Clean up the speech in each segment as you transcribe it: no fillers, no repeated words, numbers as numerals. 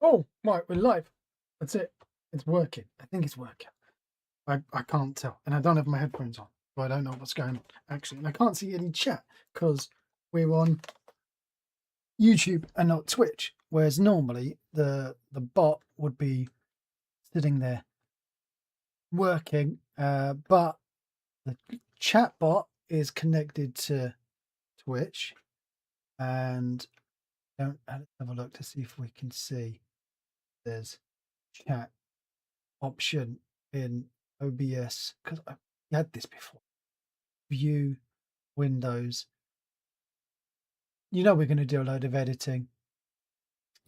Oh, right, we're live. That's it. It's working. I think it's working. I can't tell. And I don't have my headphones on, so I don't know what's going on, actually. And I can't see any chat because we're on YouTube and not Twitch. Whereas normally the bot would be sitting there working, but the chat bot is connected to Twitch. And let's have a look to see if we can see there's chat option in OBS, because I had this before. View, Windows. You know we're going to do a load of editing.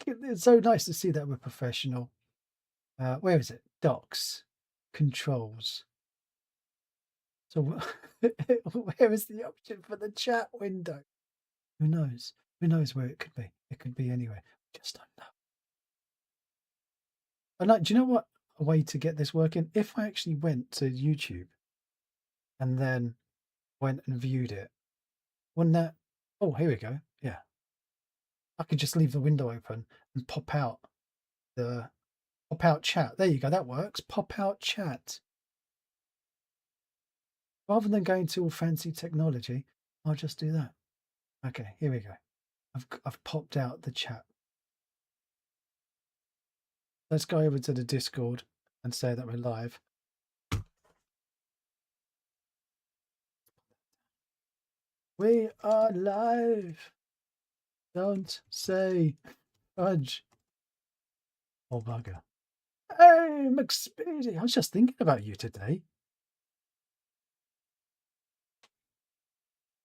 It's so nice to see that we're professional. Where is it? Docs, controls. So where is the option for the chat window? Who knows? Who knows where it could be? It could be anywhere. We just don't know. And like, do you know what? A way to get this working? If I actually went to YouTube and then went and viewed it, wouldn't that? Oh, here we go. Yeah, I could just leave the window open and pop out chat. There you go. That works. Pop out chat. Rather than going to all fancy technology, I'll just do that. Okay, here we go. I've popped out the chat. Let's go over to the Discord and say that we're live. We are live. Don't say fudge. Oh, bugger. Hey, McSpeedy. I was just thinking about you today.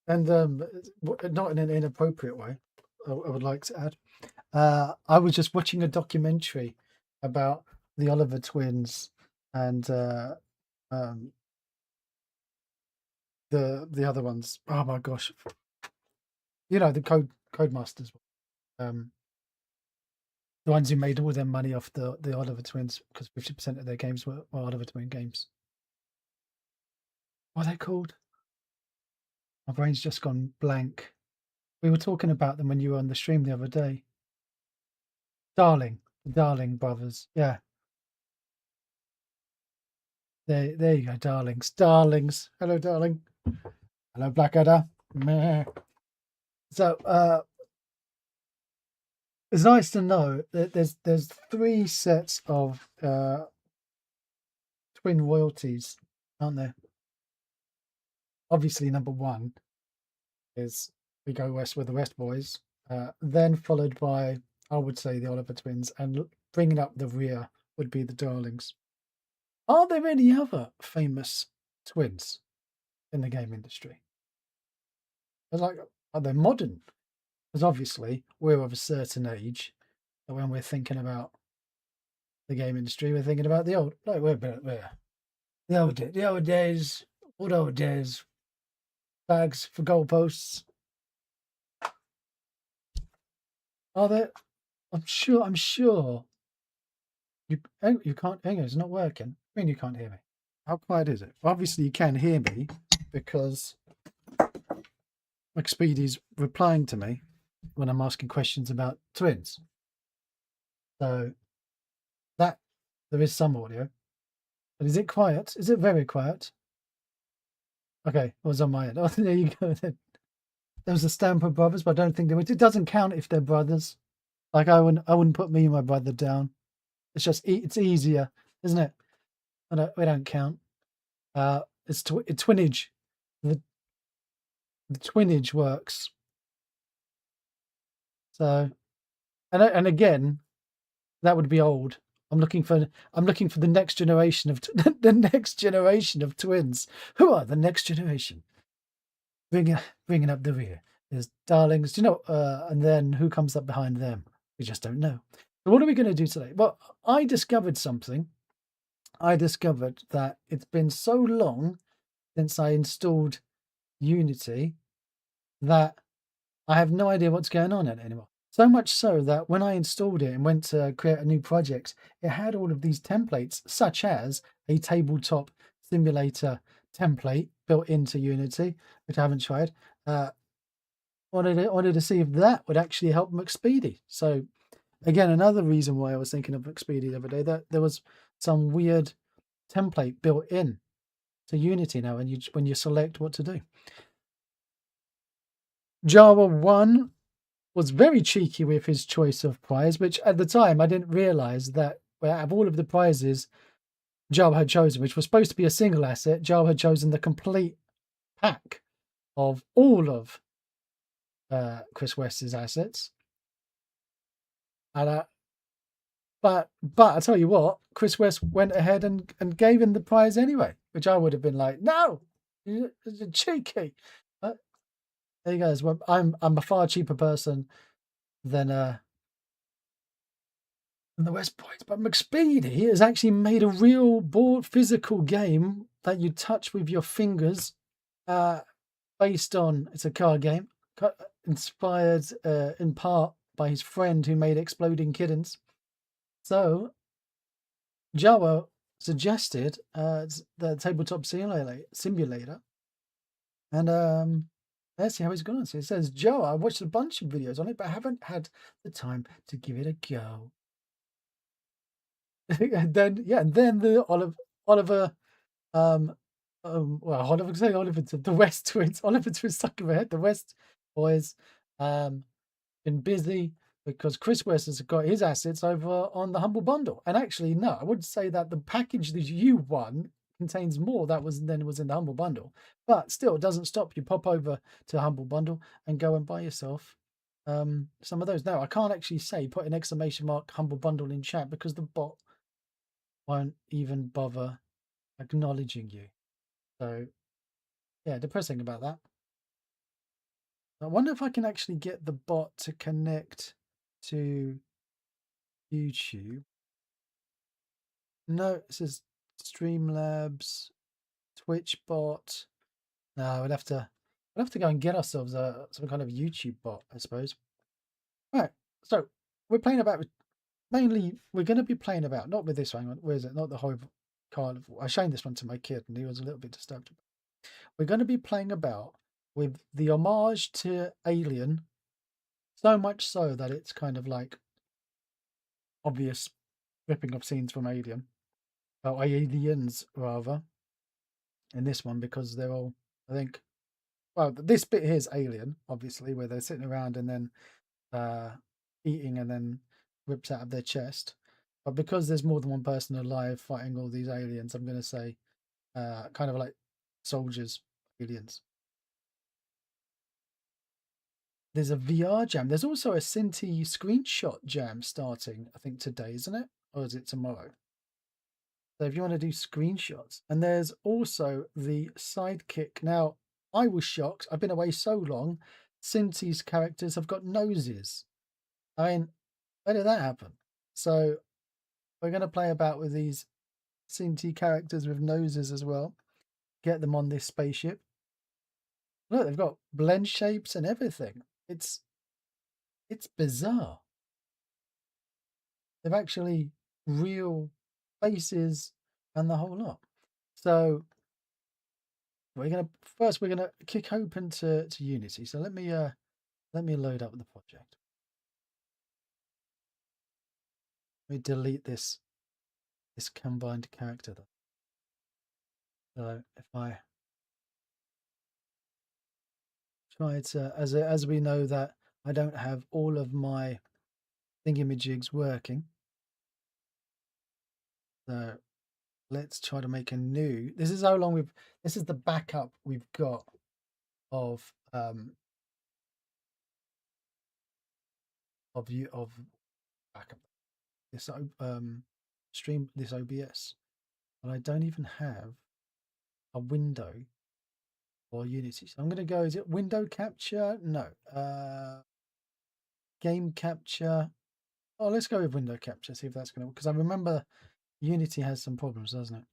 And not in an inappropriate way, I would like to add. I was just watching a documentary about the Oliver twins and the other ones. Oh my gosh, you know, the Codemasters, the ones who made all their money off the Oliver twins, because 50% of their games were Oliver twin games. What are they called? My brain's just gone blank. We were talking about them when you were on the stream the other day. The Darling brothers. Yeah. There you go, darlings. Hello, darling. Hello, Blackadder. Meh. So it's nice to know that there's 3 sets of twin royalties, aren't there? Obviously, number 1 is We Go West with the West Boys, then followed by, I would say, the Oliver twins, and bringing up the rear would be the Darlings. Are there any other famous twins in the game industry? Like, are they modern? Because obviously we're of a certain age, and when we're thinking about the game industry, we're thinking about the old. No, we're the old days. What old days? Bags for goalposts. Are there? I'm sure. You can't. Hang on, it's not working. I mean, you can't hear me. How quiet is it? Obviously, you can hear me because McSpeedy's replying to me when I'm asking questions about twins. So that there is some audio. But is it quiet? Is it very quiet? Okay, it was on my end. Oh, there you go then. There was the Stamper brothers, but I don't think they would. It doesn't count if they're brothers. Like I wouldn't put me and my brother down. It's just it's easier, isn't it? We don't count. It's twinage. The twinage works. So, and again, that would be old. I'm looking for the next generation of the next generation of twins. Who are the next generation? Bringing up the rear. There's Darlings, you know, and then who comes up behind them? We just don't know. So what are we going to do today? Well, I discovered something. I discovered that it's been so long since I installed Unity that I have no idea what's going on in it anymore. So much so that when I installed it and went to create a new project, it had all of these templates, such as a tabletop simulator template built into Unity, which I haven't tried. Wanted to see if that would actually help McSpeedy. So again, another reason why I was thinking of Expedia the other day, that there was some weird template built in to Unity now, and when you select what to do. Java 1 was very cheeky with his choice of prize, which at the time I didn't realize that out of all of the prizes Java had chosen, which was supposed to be a single asset, Java had chosen the complete pack of all of Chris West's assets. And but I tell you what, Chris West went ahead and gave him the prize anyway, which I would have been like, no, you're cheeky. But there you go. Well, I'm a far cheaper person than the West Boys. But McSpeedy has actually made a real board physical game that you touch with your fingers, based on, it's a card game, inspired in part by his friend who made Exploding Kittens. So Java suggested the tabletop simulator, and let's see how it's gone. So it says, Joe, I watched a bunch of videos on it, but I haven't had the time to give it a go. And then the Oliver, well, Oliver, say Oliver, the West twins, Oliver twins stuck in my head. The West boys, been busy because Chris West has got his assets over on the Humble Bundle. And actually, no, I would say that the package that you won contains more than was in the Humble Bundle. But still, it doesn't stop you. Pop over to Humble Bundle and go and buy yourself some of those. Now, I can't actually say put an exclamation mark Humble Bundle in chat because the bot won't even bother acknowledging you. So, yeah, depressing about that. I wonder if I can actually get the bot to connect to YouTube. No, it says Streamlabs, Twitch bot. No, we'll have to go and get ourselves some kind of YouTube bot, I suppose. Right. So we're playing about, mainly we're going to be playing about, not with this one. Where is it? Not the whole carnival. I showed this one to my kid and he was a little bit disturbed. We're going to be playing about with the homage to Alien, so much so that it's kind of like obvious ripping of scenes from Alien, or Aliens rather, in this one, because they're all, I think, well, this bit here is Alien, obviously, where they're sitting around and then eating and then rips out of their chest. But because there's more than one person alive fighting all these aliens, I'm going to say kind of like soldiers, aliens. There's a VR jam. There's also a Synty screenshot jam starting, I think, today, isn't it? Or is it tomorrow? So if you want to do screenshots. And there's also the sidekick. Now, I was shocked. I've been away so long. Synty's characters have got noses. I mean, where did that happen? So we're going to play about with these Synty characters with noses as well. Get them on this spaceship. Look, they've got blend shapes and everything. It's bizarre. They've actually real faces and the whole lot. So we're gonna kick open to Unity. So let me load up the project. Let me delete this combined character. So if I try to, as we know that I don't have all of my thingamajigs working. So let's try to make a new. This is how long this is the backup we've got of backup. This stream, this OBS, and I don't even have a window or Unity. So I'm going to go. Is it window capture? No. Game capture. Oh, let's go with window capture. See if that's going to. Because I remember Unity has some problems, doesn't it?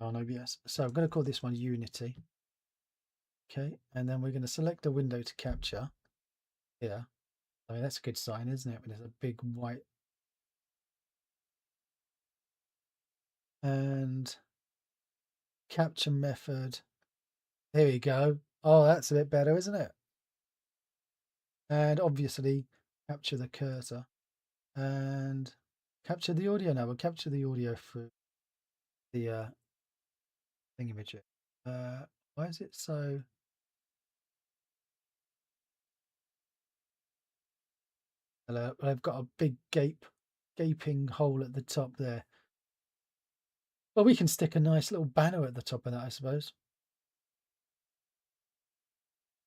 On OBS. So I'm going to call this one Unity. Okay, and then we're going to select a window to capture. Yeah. I mean, that's a good sign, isn't it? When there's a big white. And capture method. There we go. Oh, that's a bit better, isn't it? And obviously capture the cursor. and capture the audio now. We'll capture the audio for the thingamajig. Why is it so? Hello, I've got a big gaping hole at the top there. Well, we can stick a nice little banner at the top of that, I suppose.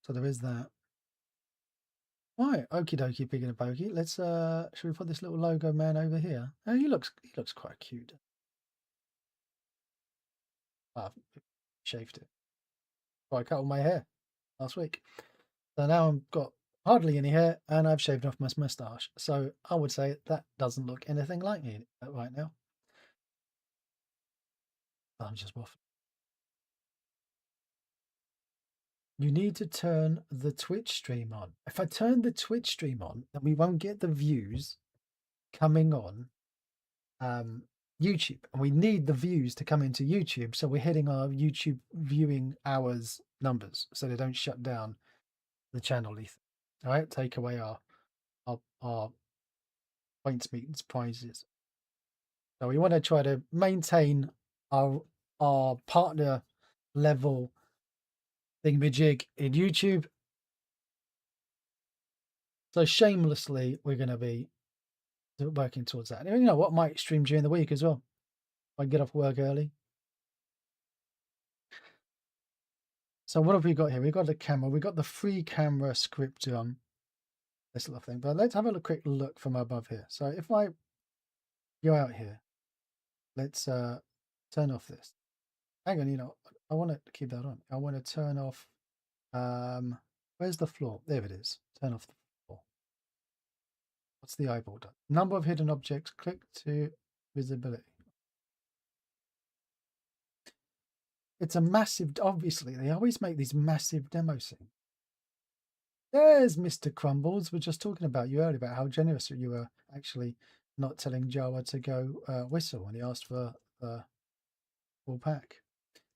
So there is that. Right, okie dokie, pig and a pokey. Let's should we put this little logo man over here? Oh, he looks quite cute. I've shaved it. Oh, I cut all my hair last week. So now I've got hardly any hair and I've shaved off my moustache. So I would say that doesn't look anything like me right now. I'm just waffling. You need to turn the Twitch stream on. If I turn the Twitch stream on, then we won't get the views coming on YouTube. And we need the views to come into YouTube. So we're hitting our YouTube viewing hours numbers so they don't shut down the channel. All right, take away our points, meetings, prizes. So we want to try to maintain our partner level thingamajig in YouTube. So shamelessly, we're going to be working towards that. And you know what? Might stream during the week as well. I get off work early. So what have we got here? We've got the camera. We've got the free camera script on this little thing. But let's have a quick look from above here. So if I go out here, let's turn off this. Hang on, you know, I want to keep that on. I want to turn off. Where's the floor? There it is. Turn off the floor. What's the eyeball done? Number of hidden objects. Click to visibility. It's a massive. Obviously, they always make these massive demo scenes. There's Mr. Crumbles. We're just talking about you earlier about how generous you were actually not telling Jawa to go whistle when he asked for the full pack.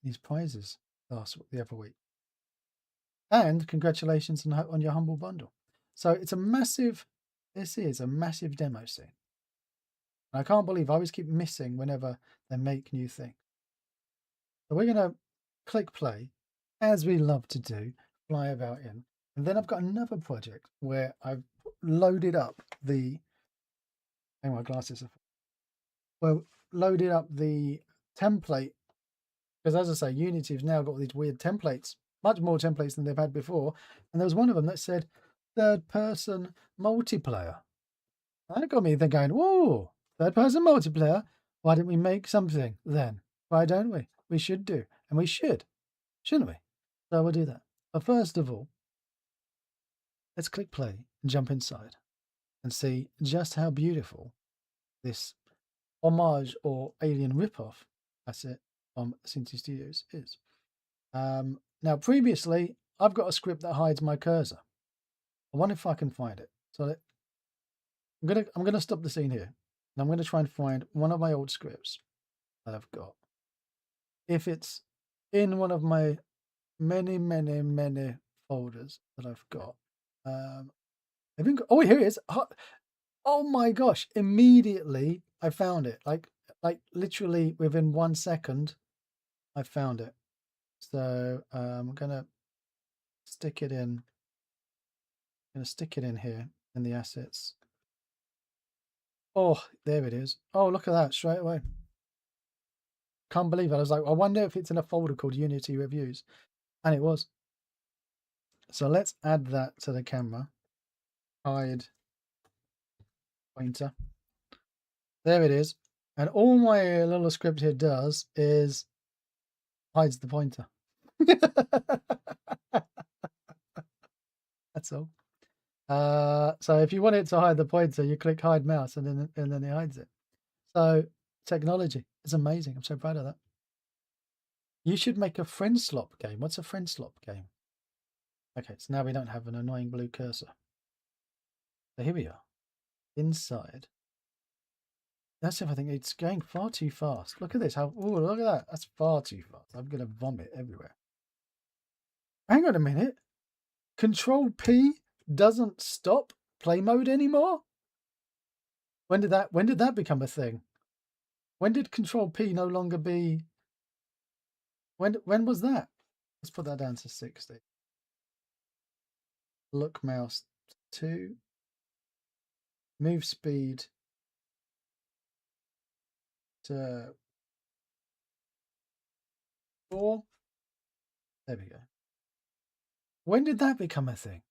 These prizes the other week. And congratulations on your humble bundle. So it's a massive. This is a massive demo scene. And I can't believe I always keep missing whenever they make new things. So we're going to click play, as we love to do, fly about in. And then I've got another project where I've loaded up the. Hang on, my glasses are. Well, loaded up the template because, as I say, Unity's now got these weird templates, much more templates than they've had before. And there was one of them that said third-person multiplayer. That got me thinking, whoa, third-person multiplayer. Why didn't we make something then? Why don't we? We should do, and we should, shouldn't we? So we'll do that. But first of all, let's click play and jump inside and see just how beautiful this homage or alien ripoff asset from Synty Studios is. Now, previously, I've got a script that hides my cursor. I wonder if I can find it. So I'm gonna stop the scene here, and I'm gonna try and find one of my old scripts that I've got. If it's in one of my many folders that I've got. Oh, here it is. Oh my gosh, immediately I found it. Like literally within 1 second, I found it. So I'm gonna stick it in. I'm gonna stick it in here in the assets. Oh, there it is. Oh, look at that straight away. Can't believe it. I was like, I wonder if it's in a folder called Unity Reviews. And it was. So let's add that to the camera. Hide pointer. There it is. And all my little script here does is hides the pointer. That's all. So if you want it to hide the pointer, you click hide mouse and then it hides it. So technology is amazing. I'm so proud of that. You should make a friend slop game. What's a friend slop game? Okay, so now we don't have an annoying blue cursor. So here we are. Inside. That's everything. It's going far too fast. Look at this. Oh, look at that. That's far too fast. I'm going to vomit everywhere. Hang on a minute. Control P doesn't stop play mode anymore? When did that become a thing? When did Control P no longer be? When was that? Let's put that down to 60. Look mouse 2. Move speed to 4. There we go. When did that become a thing?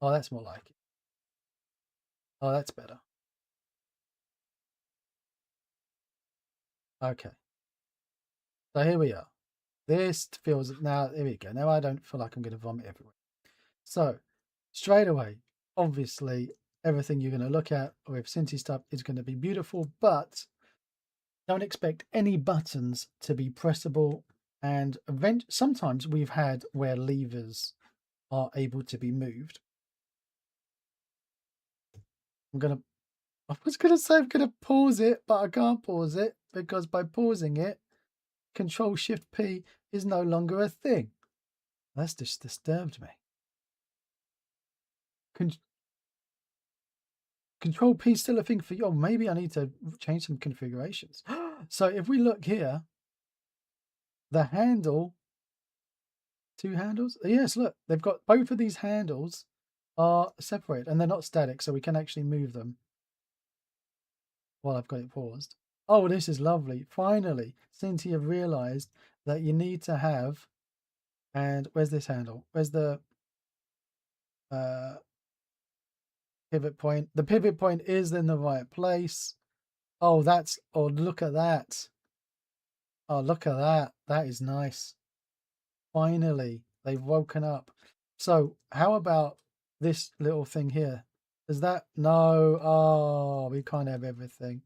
Oh, that's more like it. Oh, that's better. Okay. So here we are. This feels, now, here we go. Now I don't feel like I'm going to vomit everywhere. So straight away, obviously, everything you're going to look at with Synty stuff is going to be beautiful, but don't expect any buttons to be pressable. And sometimes we've had where levers are able to be moved. I was going to say I'm going to pause it, but I can't pause it because by pausing it, Control Shift P is no longer a thing. That's just disturbed me. Control P is still a thing for you. Oh, maybe I need to change some configurations. So if we look here, the handle, 2 handles. Yes, look, they've got both of these handles are separate and they're not static, so we can actually move them while I've got it paused. Oh, this is lovely. Finally, Synty have realized that you need to have, and where's this handle? Where's the pivot point? The pivot point is in the right place. Oh, look at that. Oh, look at that. That is nice. Finally, they've woken up. So how about this little thing here? Is that? No. Oh, we can't have everything.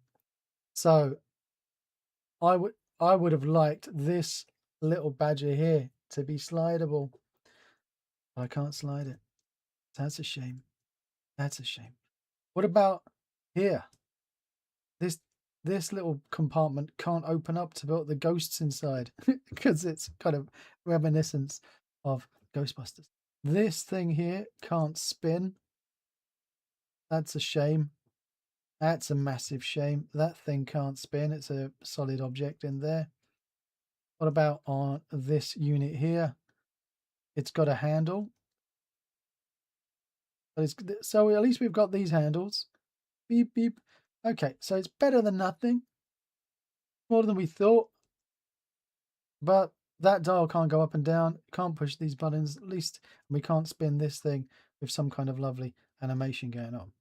So I would have liked this little badger here to be slidable. I can't slide it. That's a shame. That's a shame. What about here? This little compartment can't open up to put the ghosts inside because it's kind of reminiscence of Ghostbusters. This thing here can't spin. That's a shame. That's a massive shame. That thing can't spin. It's a solid object in there. What about on this unit here? It's got a handle. But so at least we've got these handles. Beep, beep. Okay, so it's better than nothing. More than we thought. But that dial can't go up and down. Can't push these buttons. At least we can't spin this thing with some kind of lovely animation going on.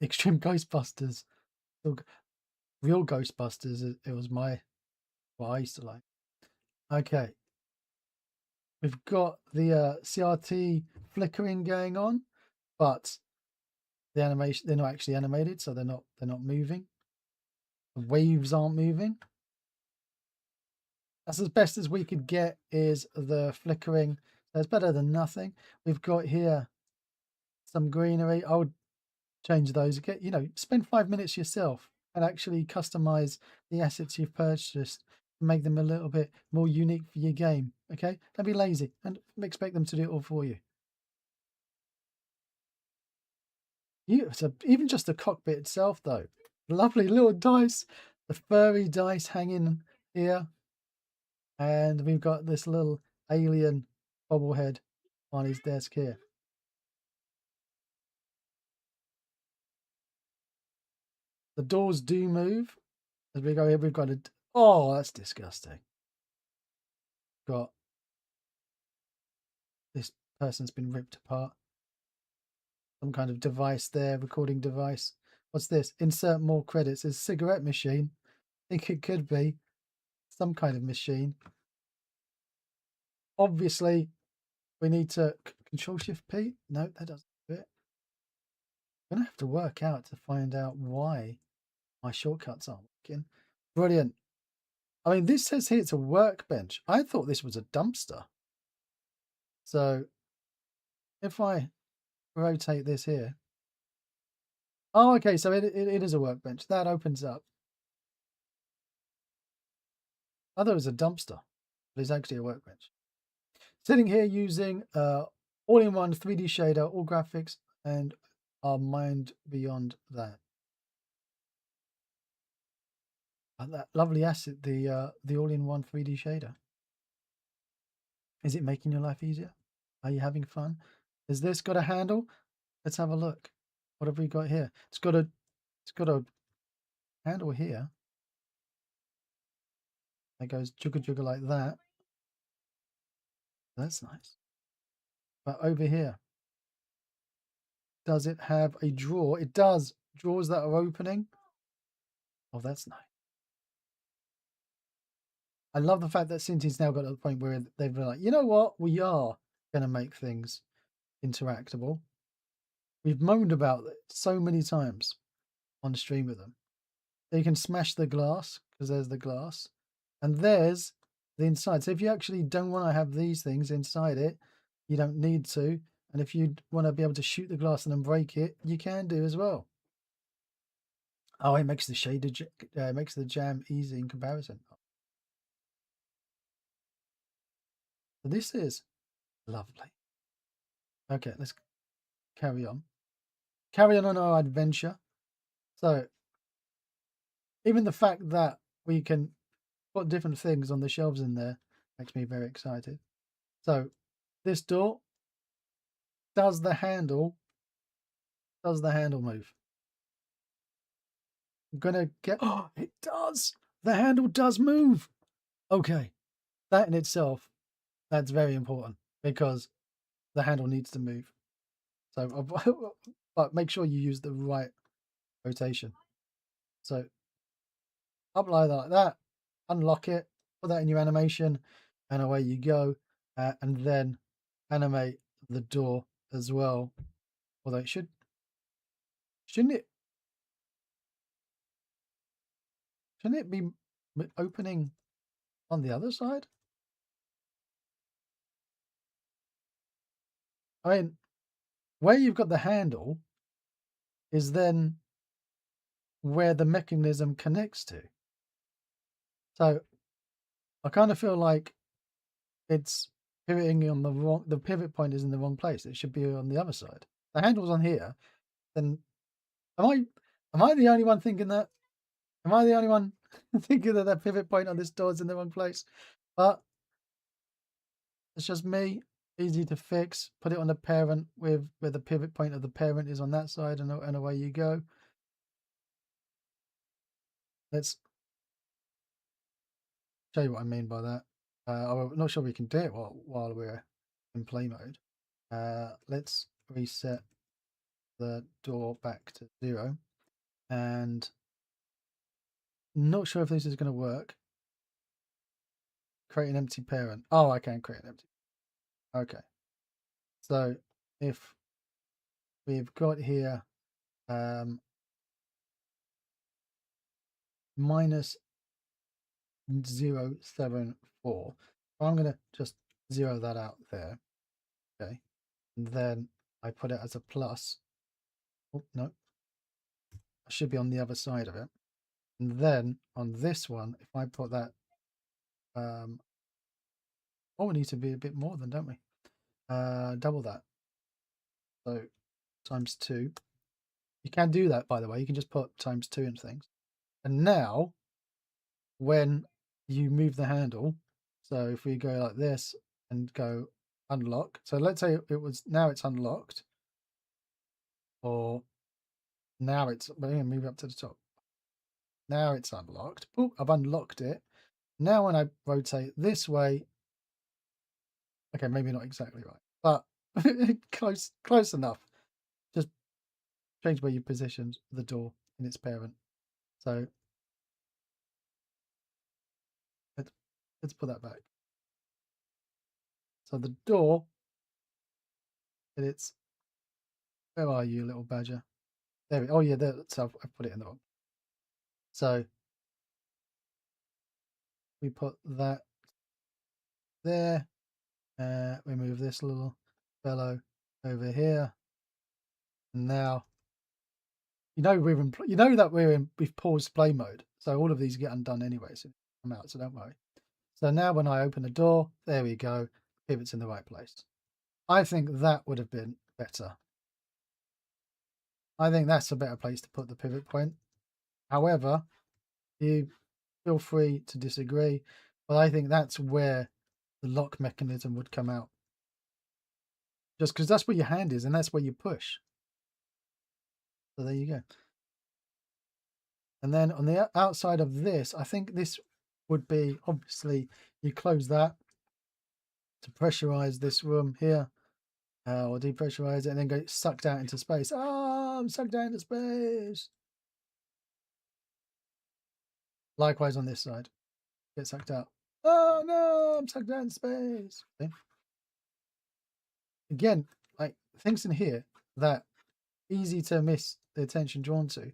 Extreme Ghostbusters. Real Ghostbusters. It was what I used to like. Okay. We've got the CRT flickering going on, but the animation, they're not actually animated, so they're not moving. The waves aren't moving. That's as best as we could get, is the flickering. That's better than nothing. We've got here some greenery. I would change those. Get, spend 5 minutes yourself and actually customize the assets you've purchased to make them a little bit more unique for your game. Okay, don't be lazy and expect them to do it all for you. Even just the cockpit itself, though, lovely little dice, the furry dice hanging here, and we've got this little alien bobblehead on his desk here. The doors do move as we go here. We've got oh, that's disgusting. Got this person's been ripped apart. Some kind of device there, recording device. What's this? Insert more credits. It's a cigarette machine. I think it could be some kind of machine. Obviously, we need to Control Shift P. No, that doesn't do it. I'm gonna have to work out to find out why my shortcuts aren't working. Brilliant. I mean, this says here it's a workbench. I thought this was a dumpster. So if I rotate this here. Oh, okay. So it is a workbench. That opens up. I thought it was a dumpster, but it's actually a workbench. Sitting here using all-in-one 3D shader, all graphics, and our mind beyond that. That lovely asset, the all-in-one 3D shader. Is it making your life easier? Are you having fun? Has this got a handle? Let's have a look. What have we got here? It's got a handle here. That goes jugga jugga like that. That's nice. But over here, does it have a drawer? It does. Drawers that are opening. Oh, that's nice. I love the fact that Synty's now got to the point where they've been like, you know what? We are going to make things interactable. We've moaned about it so many times on stream with them. So you can smash the glass because there's the glass. And there's the inside. So if you actually don't want to have these things inside it, you don't need to. And if you want to be able to shoot the glass and then break it, you can do as well. Oh, it makes the shader, makes the jam easy in comparison. So this is lovely. Okay, let's carry on. Carry on our adventure. So even the fact that we can put different things on the shelves in there makes me very excited. So this door, does the handle move? I'm gonna get, oh, it does. The handle does move. Okay, that in itself, that's very important because the handle needs to move. So, but make sure you use the right rotation. So apply that like that, unlock it, put that in your animation, and away you go. And then animate the door as well. Although it shouldn't it be opening on the other side? I mean, where you've got the handle is then where the mechanism connects to. So I kind of feel like it's pivoting on the pivot point is in the wrong place. It should be on the other side. The handle's on here. Then am I the only one thinking that? Am I the only one thinking that pivot point on this door is in the wrong place? But it's just me. Easy to fix. Put it on the parent where the pivot point of the parent is on that side, and away you go. Let's show you what I mean by that. I'm not sure we can do it while we're in play mode. Let's reset the door back to 0. And not sure if this is going to work. Create an empty parent. Oh, I can create an empty. Okay. So if we've got here minus 0.74. I'm going to just zero that out there. Okay. And then I put it as a plus. Oh, no. I should be on the other side of it. And then on this one, if I put that, we need to be a bit more than, don't we? Double that. So times 2. You can do that, by the way. You can just put times 2 in things. And now, when you move the handle, so if we go like this and go unlock. So let's say now it's unlocked. Or now it's, we're going to move up to the top. Now it's unlocked. Oh, I've unlocked it. Now when I rotate this way, okay, maybe not exactly right, but close enough. Just change where you positioned the door in its parent. So let's put that back. So the door, where are you, little badger? There oh yeah, there. So I put it in the wrong. So we put that there. We move this little fellow over here. And now, we've paused play mode. So all of these get undone anyway. So come out. So don't worry. So now when I open the door, there we go. Pivot's in the right place. I think that would have been better. I think that's a better place to put the pivot point. However, you feel free to disagree, but I think that's where the lock mechanism would come out. Just because that's where your hand is and that's where you push. So there you go. And then on the outside of this, I think this would be, obviously, you close that to pressurize this room here, or depressurize it and then get sucked out into space. Oh, I'm sucked out into space. Likewise on this side, get sucked out. Oh no, I'm sucked out in space. Okay. Again, like things in here that easy to miss the attention drawn to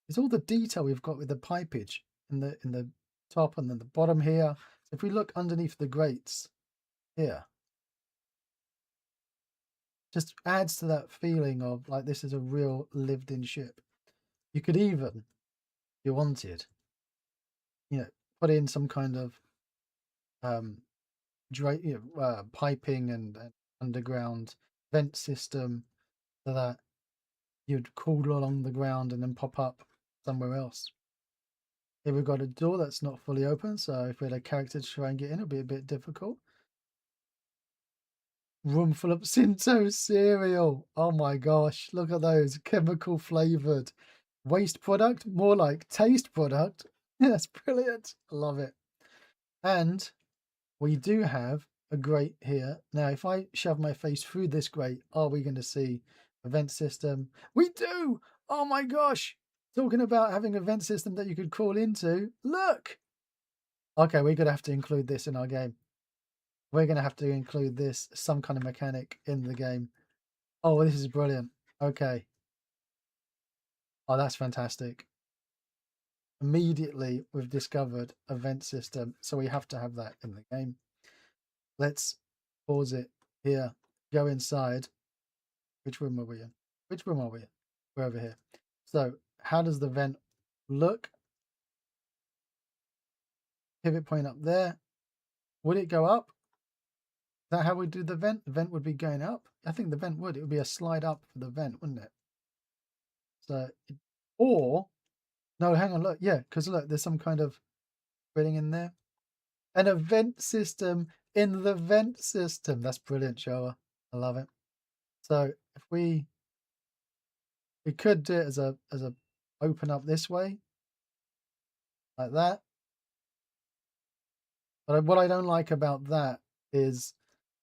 is all the detail we've got with the pipage in the top and then the bottom here. So if we look underneath the grates here, just adds to that feeling of like this is a real lived-in ship. You could even, if you wanted, put in some kind of piping and underground vent system so that you'd crawl along the ground and then pop up somewhere else. Here we've got a door that's not fully open, so if we had a character to try and get in, it'd be a bit difficult. Room full of Synty cereal. Oh my gosh, look at those. Chemical flavored. Waste product? More like taste product. That's brilliant. I love it. And we do have a grate here. Now, if I shove my face through this grate, are we going to see a vent system? We do! Oh my gosh! Talking about having a vent system that you could crawl into. Look! Okay, we're going to have to include this in our game. We're going to have to include this, some kind of mechanic in the game. Oh, this is brilliant. Okay. Oh, that's fantastic. Immediately, we've discovered a vent system, so we have to have that in the game. Let's pause it here. Go inside. Which room are we in? Which room are we in? We're over here. So, how does the vent look? Pivot point up there. Would it go up? Is that how we do the vent? The vent would be going up? I think the vent would. It would be a slide up for the vent, wouldn't it? So, or, no, hang on, look. Yeah, because look, there's some kind of threading in there. An event system in the vent system. That's brilliant, Showa. I love it. So, if we could do it as a open up this way, like that. But what I don't like about that is,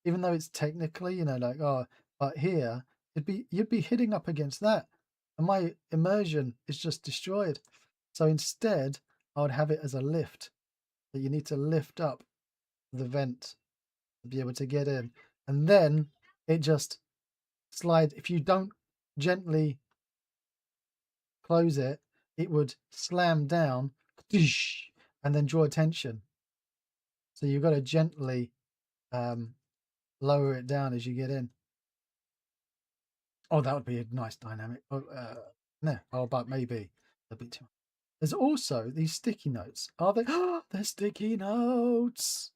even though it's technically, like, oh, but here you'd be hitting up against that, and my immersion is just destroyed. So instead, I would have it as a lift that you need to lift up the vent to be able to get in, and then it just slides. If you don't gently close it, it would slam down and then draw attention. So you've got to gently lower it down as you get in. Oh, that would be a nice dynamic. But maybe a bit too much. There's also these sticky notes. Are they? They're sticky notes.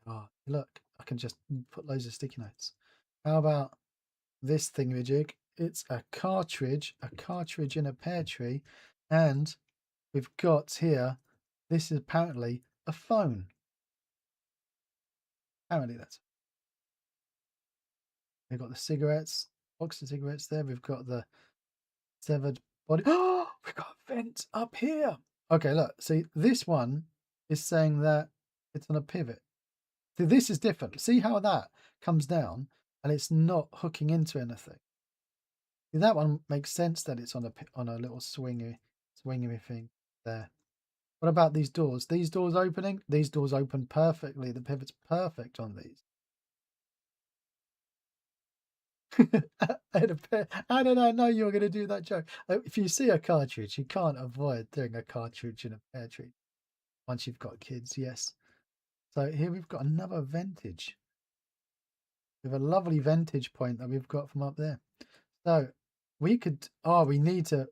Oh, look, I can just put loads of sticky notes. How about this thingamajig? It's a cartridge in a pear tree, and we've got here, this is apparently a phone. Apparently that's. We've got the cigarettes, box of cigarettes there. We've got the severed body. Oh, we've got a vent up here. Okay, look. See, this one is saying that it's on a pivot. See, this is different. See how that comes down and it's not hooking into anything. See, that one makes sense that it's on a little swingy thing there. What about these doors? These doors opening? These doors open perfectly. The pivot's perfect on these. How did I know you were going to do that joke? If you see a cartridge, you can't avoid doing a cartridge in a pear tree. Once you've got kids, yes. So here we've got another vantage. We have a lovely vantage point that we've got from up there. So we could. Oh, we need to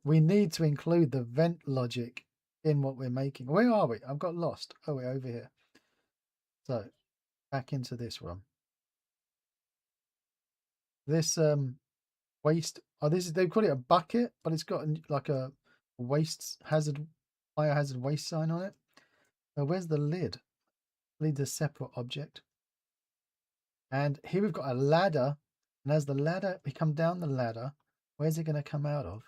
include the vent logic in what we're making. Where are we? I've got lost. Oh, we're over here. So back into this one. this waste. Oh, this is, they call it a bucket, but it's got like a waste hazard, biohazard waste sign on it. So where's the lid? Lid's a separate object. And here we've got a ladder, and as the ladder, we come down the ladder. Where's it going to come out of?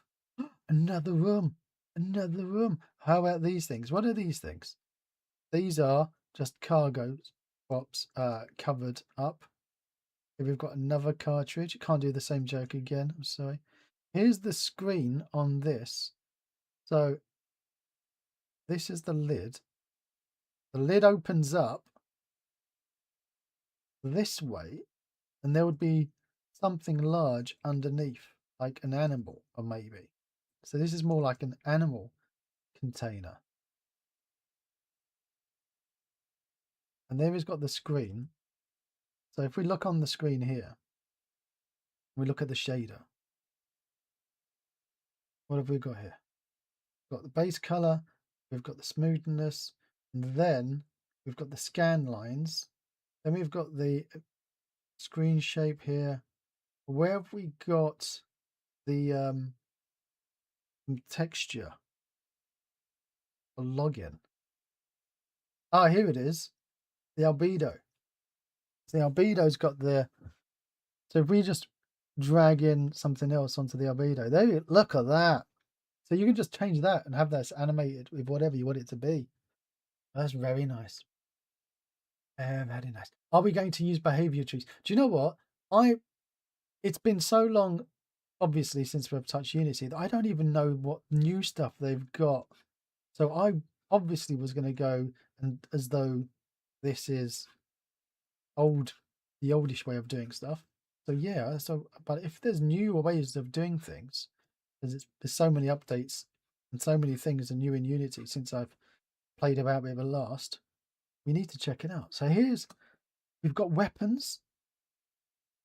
Another room. Another room. How about these things? What are these things? These are just cargo props covered up. Here we've got another cartridge. Can't do the same joke again. I'm sorry. Here's the screen on this. So this is the lid. The lid opens up this way, and there would be something large underneath, like an animal, or maybe. So this is more like an animal container. And there he's got the screen. So if we look on the screen here, we look at the shader. What have we got here? We've got the base color, we've got the smoothness, and then we've got the scan lines. Then we've got the screen shape here. Where have we got the texture or login? Ah, here it is. The albedo. So the albedo's got the. So if we just drag in something else onto the albedo, there you look at that. So you can just change that and have that animated with whatever you want it to be. That's very nice. Very nice. Are we going to use behavior trees? Do you know what? It's been so long, obviously, since we've touched Unity that I don't even know what new stuff they've got. So I obviously was going to go and as though this is the oldish way of doing stuff. So yeah, but if there's newer ways of doing things, there's so many updates and so many things are new in Unity since I've played about with it last, we need to check it out. So we've got weapons.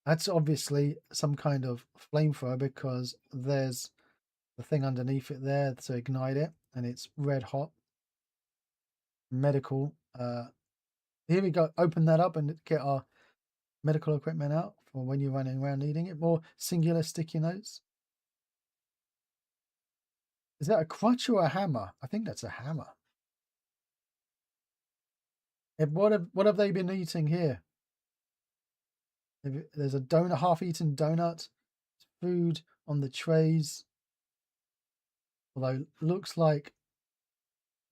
That's obviously some kind of flamethrower because there's the thing underneath it there to ignite it, and it's red hot. Medical. Here we go. Open that up and get our medical equipment out for when you're running around needing it. More singular sticky notes. Is that a crutch or a hammer? I think that's a hammer. What have they been eating here? There's a donut, half-eaten donut, food on the trays. Although looks like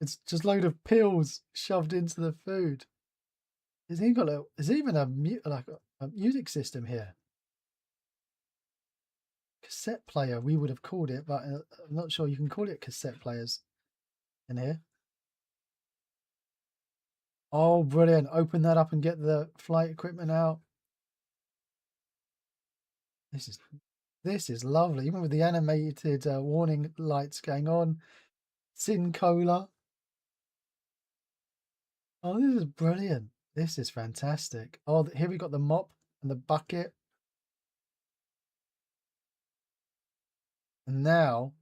it's just a load of pills shoved into the food. There's even a music system here. Cassette player, we would have called it, but I'm not sure you can call it cassette players in here. Oh, brilliant. Open that up and get the flight equipment out. This is lovely, even with the animated warning lights going on. Sin Cola. Oh, this is brilliant. This is fantastic. Oh, here we got the mop and the bucket. And now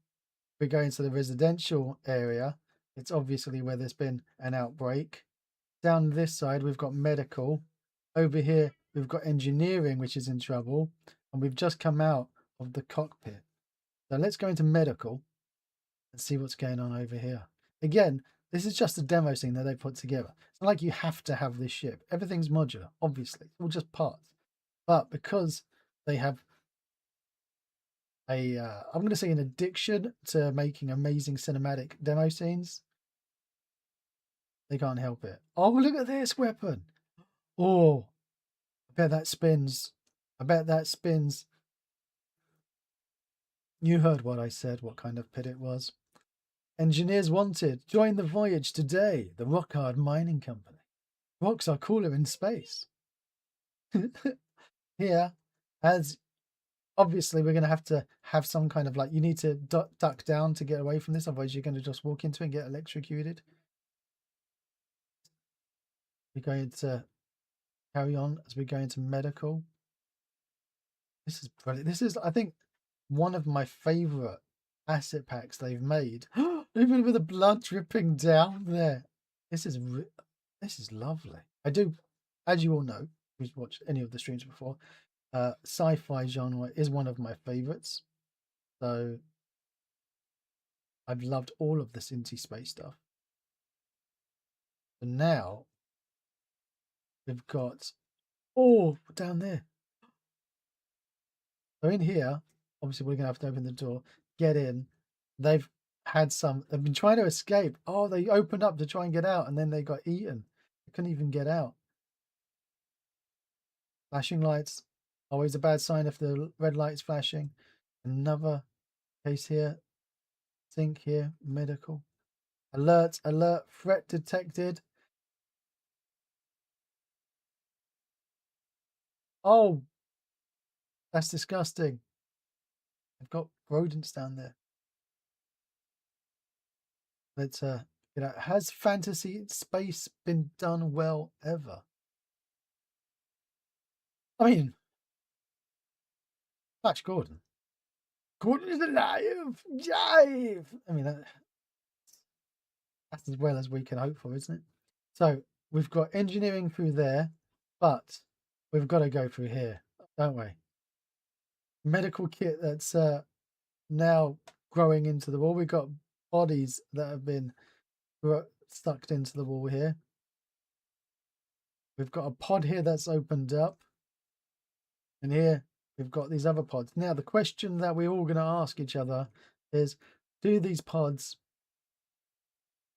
we're going to the residential area. It's obviously where there's been an outbreak. Down this side, we've got medical. Over here, we've got engineering, which is in trouble. And we've just come out of the cockpit. So let's go into medical and see what's going on over here. Again, this is just a demo scene that they put together. It's not like you have to have this ship. Everything's modular, obviously. It's all just parts. But because they have I'm going to say an addiction to making amazing cinematic demo scenes, they can't help it. Oh, look at this weapon. Oh, I bet that spins. I bet that spins. You heard what I said, what kind of pit it was. Engineers wanted. Join the voyage today. The Rockhard Mining Company. Rocks are cooler in space. Here, as obviously we're going to have some kind of you need to duck down to get away from this. Otherwise you're going to just walk into it and get electrocuted. We're going to carry on as we go into medical. This is brilliant. This is, I think, one of my favorite asset packs they've made. Even with the blood dripping down there. This is lovely. I do, as you all know, who's watched any of the streams before, Sci-fi genre is one of my favorites. So I've loved all of the Synty space stuff. And now we've got down there. So in here, obviously we're gonna have to open the door, get in. They've been trying to escape. Oh, they opened up to try and get out, and then they got eaten. They couldn't even get out. Flashing lights, always a bad sign if the red light's flashing. Another case here. Sink here, medical. Alert, alert, threat detected. Oh, that's disgusting. I've got rodents down there. Let's has fantasy space been done well ever? I mean, Flash Gordon. Gordon is alive! Jive! I mean, that's as well as we can hope for, isn't it? So we've got engineering through there, but we've got to go through here, don't we? Medical kit that's now growing into the wall. We've got bodies that have been sucked into the wall here. We've got a pod here that's opened up. And here we've got these other pods. Now, the question that we're all going to ask each other is, do these pods...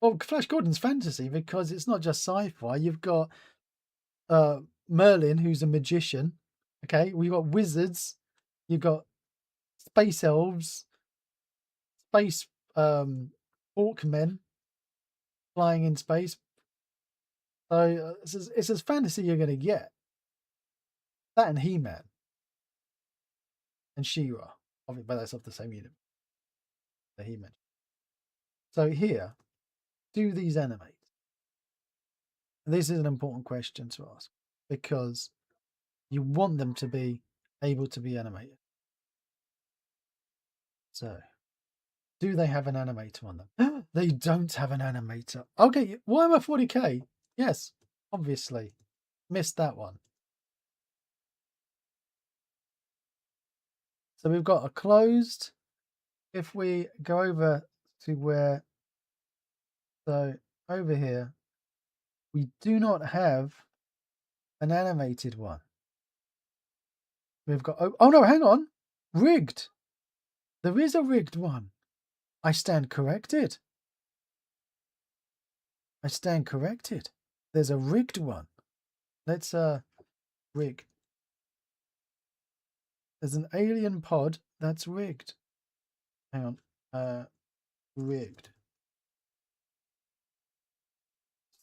Well, Flash Gordon's fantasy, because it's not just sci-fi. You've got Merlin, who's a magician. Okay, we've got wizards. You've got space elves. Space orc-men flying in space. So it's as fantasy you're going to get. That and He-Man. And She-Ra. Obviously, but that's of the same universe. The He-Man. So here, do these animate? This is an important question to ask because you want them to be able to be animated. So, do they have an animator on them? They don't have an animator. Okay, why am I 40k? Yes, obviously. Missed that one. So we've got a closed. If we go over to where, so over here, we do not have an animated one. We've got, oh no, hang on. Rigged. There is a rigged one. I stand corrected. I stand corrected. There's a rigged one. Let's rig. There's an alien pod that's rigged. Hang on. Rigged.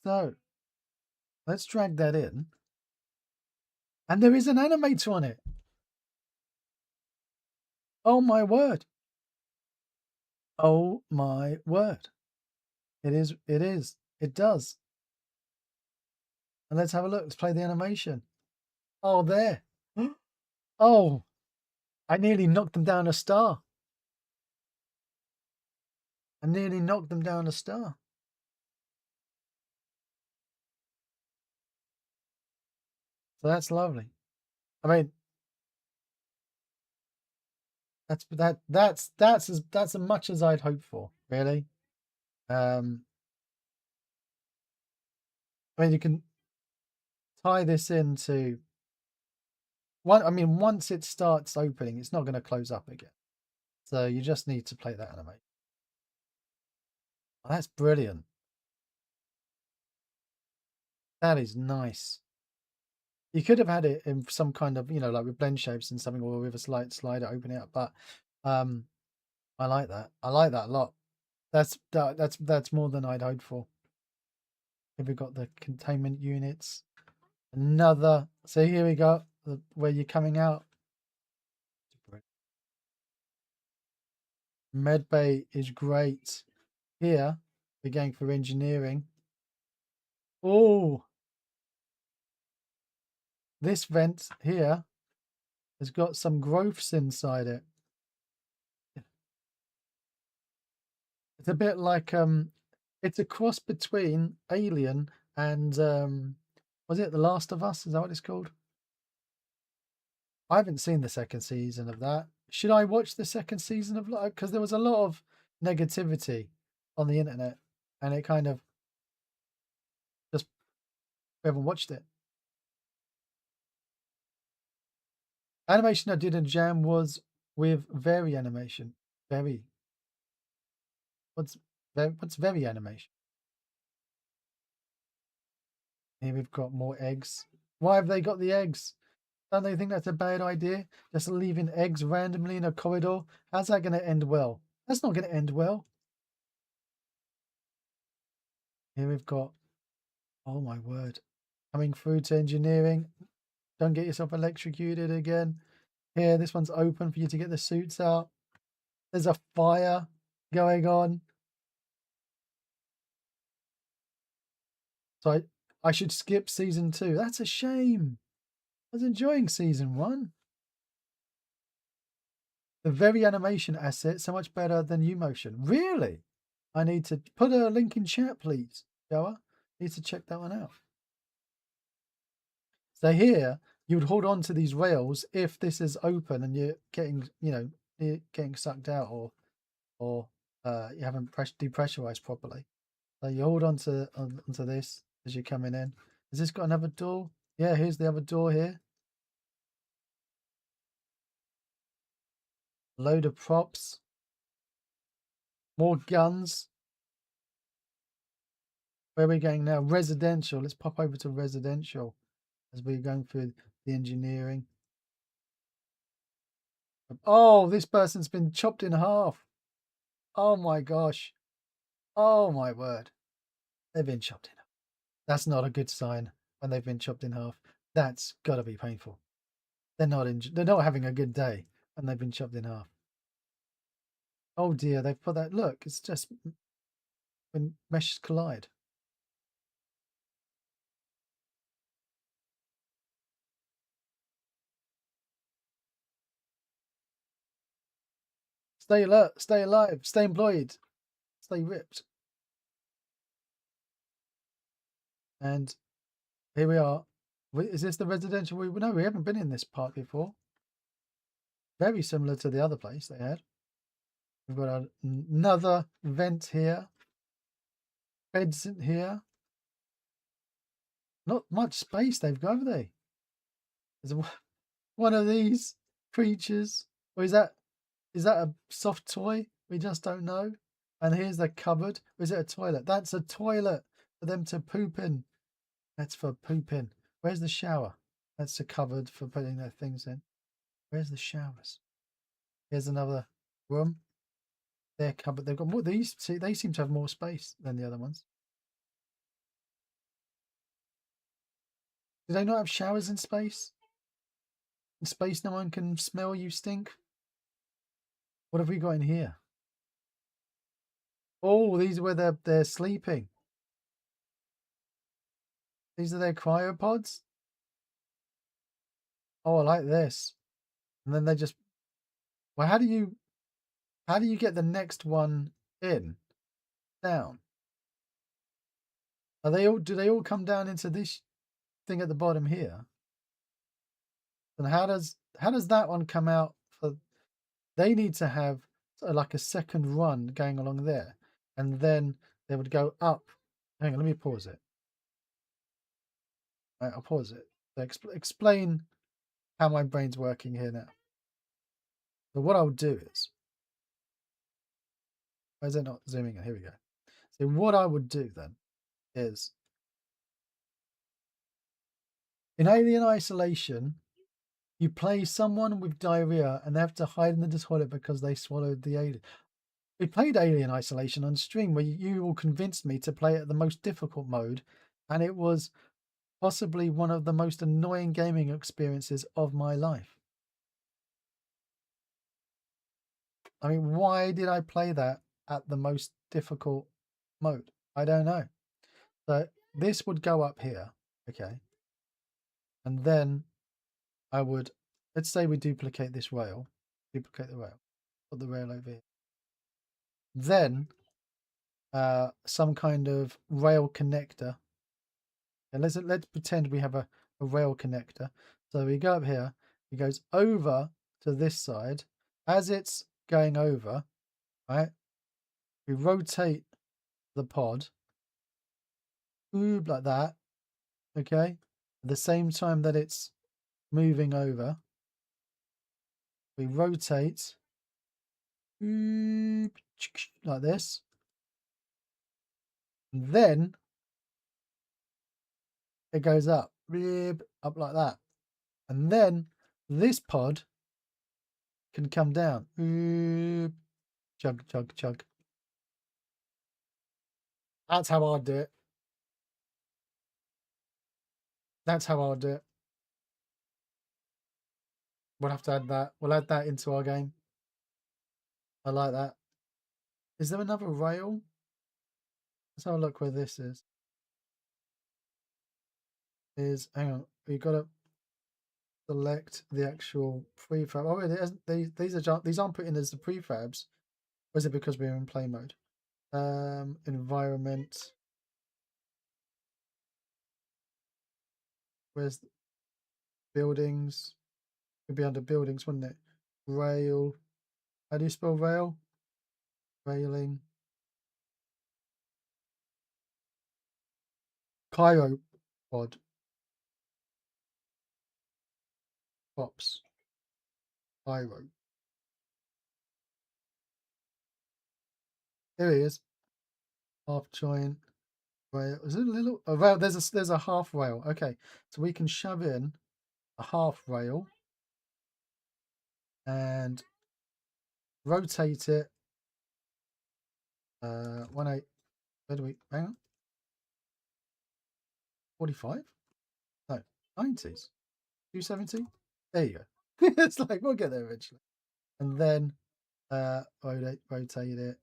So let's drag that in. And there is an animator on it. Oh my word. Oh my word. It is. It does. And let's have a look. Let's play the animation. Oh, there. Oh, I nearly knocked them down a star. I nearly knocked them down a star. So that's lovely. I mean, that's as much as I'd hoped for, really. I mean, you can tie this into one. I mean, once it starts opening, it's not going to close up again. So you just need to play that animation. Oh, that's brilliant. That is nice. You could have had it in some kind of, like with blend shapes and something, or with a slider opening up. But I like that. I like that a lot. That's more than I'd hoped for. Here we've got the containment units. Another. So here we go. Where you're coming out. Medbay is great. Here we're going for engineering. Oh, this vent here has got some growths inside it. It's a bit like it's a cross between Alien and was it The Last of Us? Is that what it's called? I haven't seen the second season of that. Should I watch the second season of like? Because there was a lot of negativity on the internet, and it kind of just we haven't watched it. Animation I did in Jam was with Very Animation. Very. What's Very Animation? Here we've got more eggs. Why have they got the eggs? Don't they think that's a bad idea? Just leaving eggs randomly in a corridor? How's that going to end well? That's not going to end well. Here we've got, oh my word, coming through to engineering. Don't get yourself electrocuted again. Here, this one's open for you to get the suits out. There's a fire going on. So I should skip season 2. That's a shame. I was enjoying season 1. The Very Animation asset, so much better than UMotion. Really? I need to put a link in chat, please, Joa. Need to check that one out. So here, you would hold on to these rails if this is open and you're getting, you're getting sucked out or you haven't depressurized properly. So you hold on to onto this as you're coming in. Has this got another door? Yeah, here's the other door here. Load of props. More guns. Where are we going now? Residential. Let's pop over to residential as we're going through the engineering. Oh, this person's been chopped in half. Oh my gosh. Oh my word. They've been chopped in half. That's not a good sign when they've been chopped in half. That's got to be painful. They're not having a good day when they've been chopped in half. Oh dear, they've put that. Look, it's just when meshes collide. Stay alert, stay alive, stay employed, stay ripped. And here we are. Is this the residential? No, we haven't been in this part before. Very similar to the other place they had. We've got another vent here. Beds in here. Not much space they've got, have they? There's one of these creatures. Or is that a soft toy? We just don't know. And here's the cupboard. Or is it a toilet? That's a toilet for them to poop in. That's for pooping. Where's the shower? That's a cupboard for putting their things in. Where's the showers? Here's another room. Their cupboard. They've got more. These they seem to have more space than the other ones. Do they not have showers in space? In space, no one can smell you stink. What have we got in here? Oh, these are where they're sleeping. These are their cryopods. Oh, I like this. And then they just. Well, how do you get the next one in? Down. Are they all? Do they all come down into this thing at the bottom here? And how does that one come out? For they need to have like a second run going along there, and then they would go up. Hang on, let me pause it. Right, I'll pause it. So explain how my brain's working here now. So what I'll do is, why is it not zooming in? Here we go. So what I would do then is, in Alien Isolation, you play someone with diarrhea and they have to hide in the toilet because they swallowed the alien. We played Alien Isolation on stream where you all convinced me to play it at the most difficult mode, and it was possibly one of the most annoying gaming experiences of my life. I mean, why did I play that at the most difficult mode? I don't know. So this would go up here, okay? And then I would, let's say we duplicate this rail, duplicate the rail, put the rail over here. Then some kind of rail connector. And let's pretend we have a rail connector. So we go up here It goes over to this side. As it's going over, right, we rotate the pod like that, okay? At the same time that it's moving over, we rotate like this. And then it goes up like that. And then this pod can come down. Chug, chug, chug. That's how I'd do it. That's how I'd do it. We'll have to add that. We'll add that into our game. I like that. Is there another rail? Let's have a look where this is. Hang on, we've got to select the actual prefab. Oh, it isn't. These aren't put in as the prefabs. Or is it because we're in play mode? Environment. Where's buildings? It'd be under buildings, wouldn't it? Rail. How do you spell rail? Railing. Chiropod. Pops. Chiro. Here he is. Half joint. Rail. Is it a little? Oh, rail. There's a half rail. Okay, so we can shove in a half rail and rotate it. 18. Where do we? Hang on. 45? No, 90s. 270. There you go. It's like we'll get there eventually. And then rotate it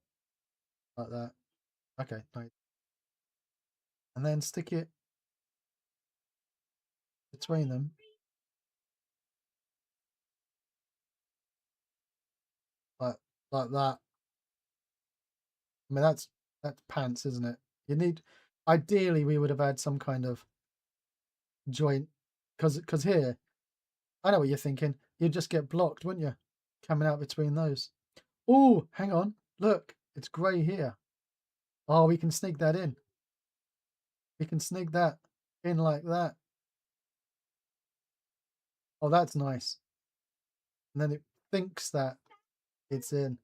like that. Okay, nice. And then stick it between them. Like that. I mean that's pants, isn't it? You need ideally we would have had some kind of joint because here, I know what you're thinking. You'd just get blocked, wouldn't you? Coming out between those. Oh, hang on. Look, it's grey here. Oh, we can sneak that in. We can sneak that in like that. Oh, that's nice. And then it thinks that it's in.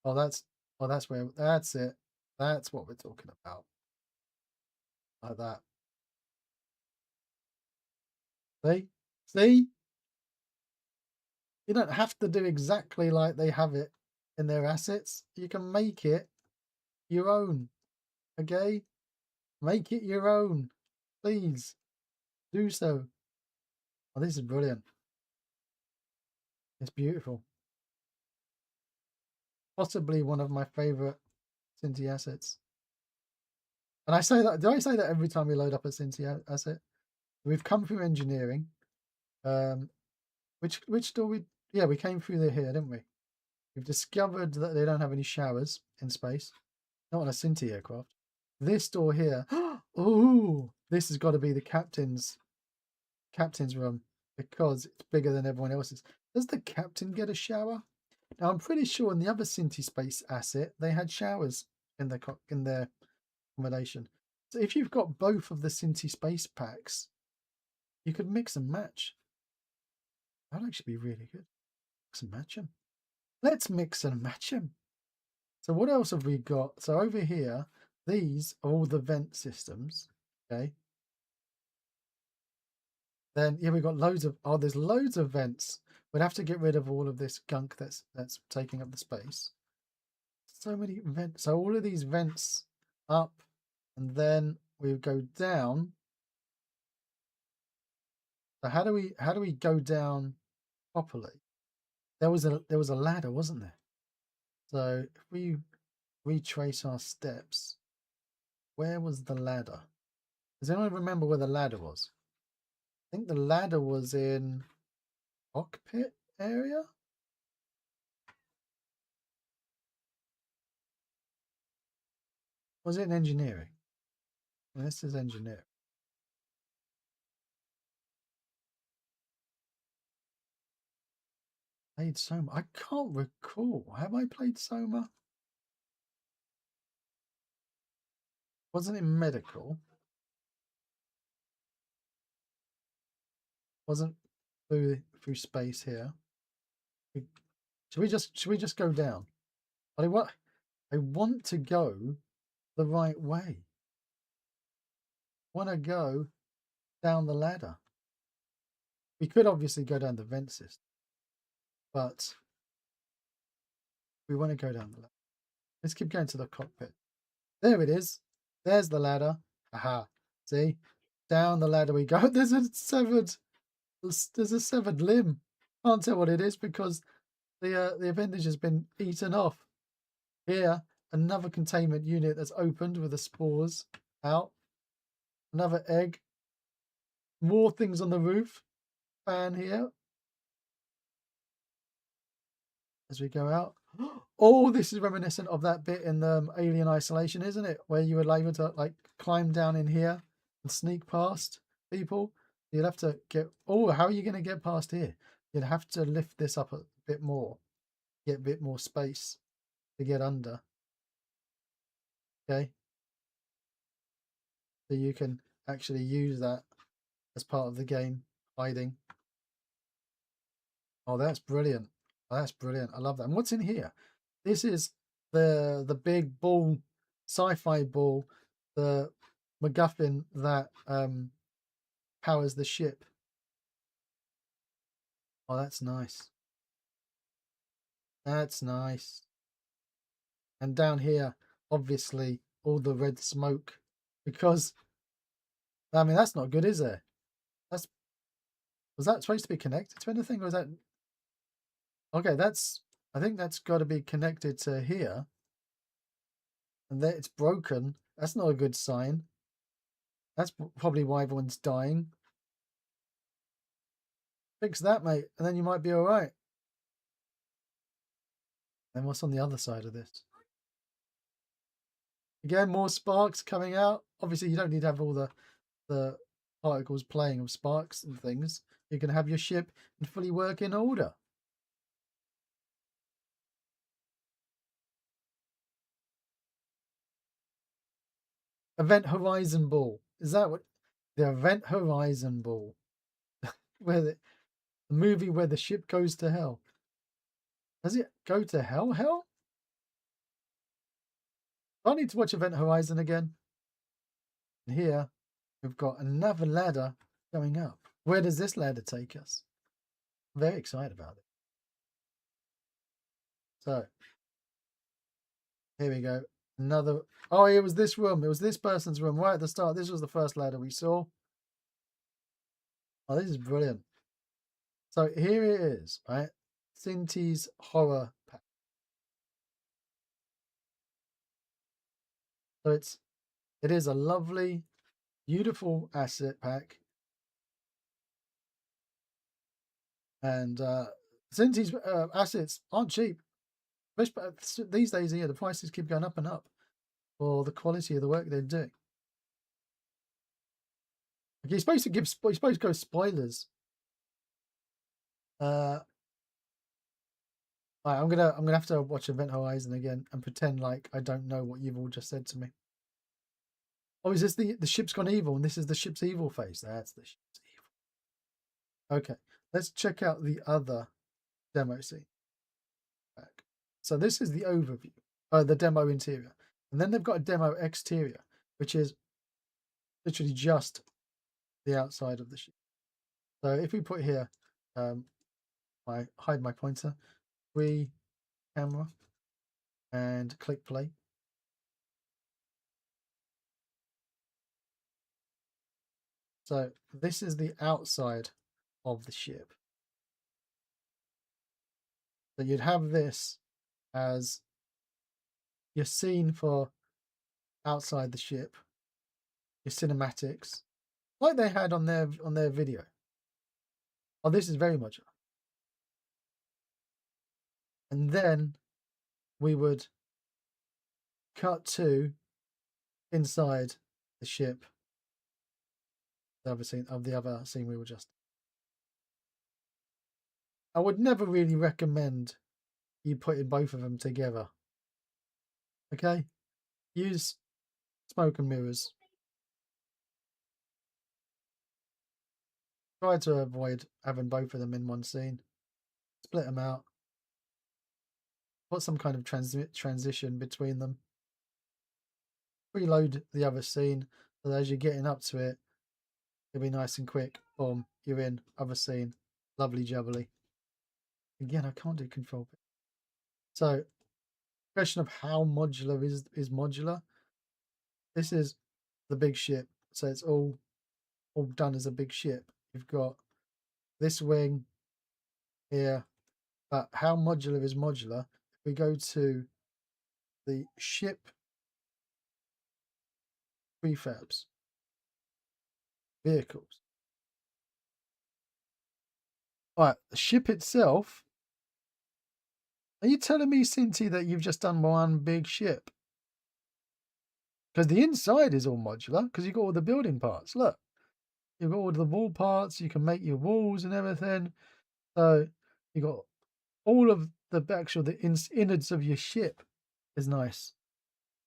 Oh, that's that's it. That's what we're talking about. Like that. See? See? You don't have to do exactly like they have it in their assets. You can make it your own. Okay? Make it your own. Please do so. Oh, this is brilliant. It's beautiful. Possibly one of my favorite Synty assets. And I say that, do I say that every time we load up a Synty asset? We've come through engineering. Which door we came through here, didn't we? We've discovered that they don't have any showers in space. Not on a Synty aircraft. This door here. Oh, this has got to be the captain's room because it's bigger than everyone else's. Does the captain get a shower? Now I'm pretty sure in the other Synty Space asset they had showers in their accommodation. So if you've got both of the Synty Space packs, you could mix and match. That'd actually be really good. Mix and match them. Let's mix and match them. So what else have we got? So over here, these are all the vent systems. Okay. Then we've got loads of there's loads of vents. We'd have to get rid of all of this gunk that's taking up the space. So many vents. So all of these vents up, and then we go down. So how do we go down properly? There was a ladder, wasn't there? So if we retrace our steps, where was the ladder? Does anyone remember where the ladder was? I think the ladder was in cockpit area. Was it in engineering? Well, this is engineering. Played Soma. I can't recall. Have I played Soma? Wasn't it medical? Wasn't through space here. Should we just go down? I want to go the right way. Want to go down the ladder. We could obviously go down the vent system, but we want to go down the ladder. Let's keep going to the cockpit. There it is. There's the ladder. Aha. See? Down the ladder we go. There's a severed limb. Can't tell what it is because the appendage has been eaten off. Here, another containment unit that's opened with the spores out. Another egg. More things on the roof. Fan here. As we go out. Oh, this is reminiscent of that bit in the Alien Isolation, isn't it? Where you were able to like climb down in here and sneak past people. You'd have to get... Oh, how are you going to get past here? You'd have to lift this up a bit more. Get a bit more space to get under. Okay. So you can actually use that as part of the game, hiding. Oh, that's brilliant. That's brilliant. I love that. And what's in here? This is the big ball, sci-fi ball, the MacGuffin that powers the ship. Oh, that's nice. That's nice. And down here, obviously, all the red smoke. Because, I mean, that's not good, is there? Was that supposed to be connected to anything? Or was that... Okay, I think that's got to be connected to here. And there it's broken. That's not a good sign. That's probably why everyone's dying. Fix that, mate, and then you might be all right. Then what's on the other side of this? Again, more sparks coming out. Obviously, you don't need to have all the particles playing of sparks and things. You can have your ship in fully working order. Event Horizon Ball. Is that what? The Event Horizon Ball. Where the movie where the ship goes to hell. Does it go to hell? Hell? I need to watch Event Horizon again. And here, we've got another ladder going up. Where does this ladder take us? I'm very excited about it. So, here we go. Another... Oh, it was this room. It was this person's room right at the start. This was the first ladder we saw. Oh, this is brilliant. So here it is, right? Synty's horror pack. So it is a lovely, beautiful asset pack. And Synty's assets aren't cheap. These days, yeah, the prices keep going up and up for the quality of the work they're doing. Okay, you're supposed to go spoilers. Right, I'm gonna have to watch Event Horizon again and pretend like I don't know what you've all just said to me. Oh, is this the ship's gone evil and this is the ship's evil face? That's the ship's evil. Okay, let's check out the other demo scene. So this is the overview, the demo interior, and then they've got a demo exterior, which is literally just the outside of the ship. So if we put here, I hide my pointer, free camera, and click play. So this is the outside of the ship. So you'd have this as your scene for outside the ship, your cinematics, like they had on their video. Oh, this is very much. And then we would cut to inside the ship. The other scene we were just. I would never really recommend you putting both of them together. Okay? Use smoke and mirrors. Try to avoid having both of them in one scene. Split them out. Put some kind of transition between them. Reload the other scene so that as you're getting up to it, it'll be nice and quick. Boom, you're in. Other scene. Lovely jubbly. Again, I can't do control. So, question of how modular is modular. This is the big ship. So it's all done as a big ship. You've got this wing here. But how modular is modular? If we go to the ship prefabs, vehicles. All right, the ship itself. Are you telling me, Synty, that you've just done one big ship? Because the inside is all modular, because you've got all the building parts. Look, you've got all the wall parts. You can make your walls and everything. So you've got all of the innards of your ship is nice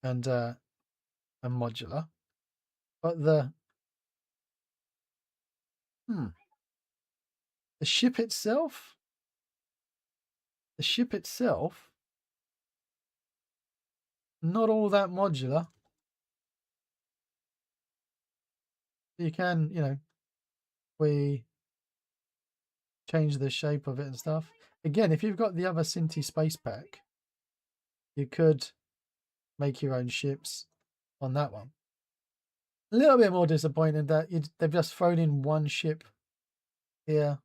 and modular. But the ship itself, not all that modular. You can, we change the shape of it and stuff. Again, if you've got the other Synty Space Pack, you could make your own ships on that one. A little bit more disappointing that they've just thrown in one ship here.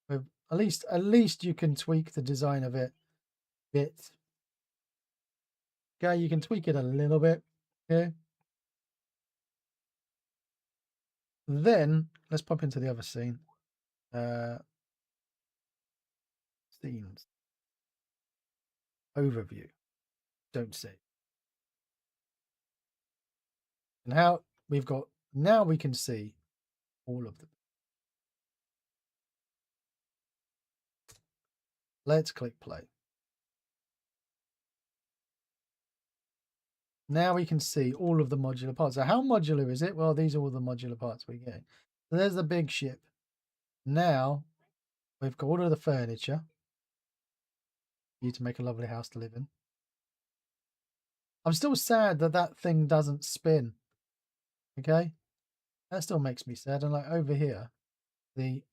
With at least you can tweak the design of it a bit. Okay, you can tweak it a little bit here. Then let's pop into the other scene. Scenes. Overview. Don't see. And how we've got now we can see all of them. Let's click play. Now we can see all of the modular parts. So how modular is it? Well, these are all the modular parts we get. So there's the big ship. Now we've got all of the furniture for you to make a lovely house to live in. I'm still sad that that thing doesn't spin. Okay? That still makes me sad. And like over here, we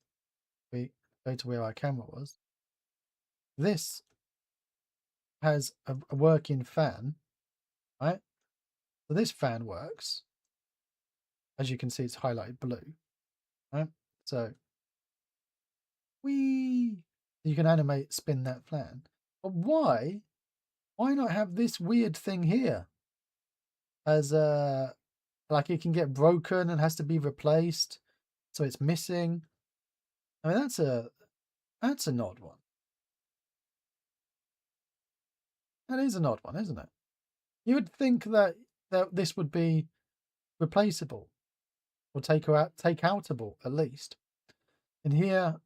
go to where our camera was. This has a working fan, right? So this fan works. As you can see, it's highlighted blue, right? So you can animate, spin that fan. But why not have this weird thing here as like it can get broken and has to be replaced, so it's missing? I mean, that's an odd one. That is an odd one, isn't it? You would think that this would be replaceable or takeoutable at least. And here,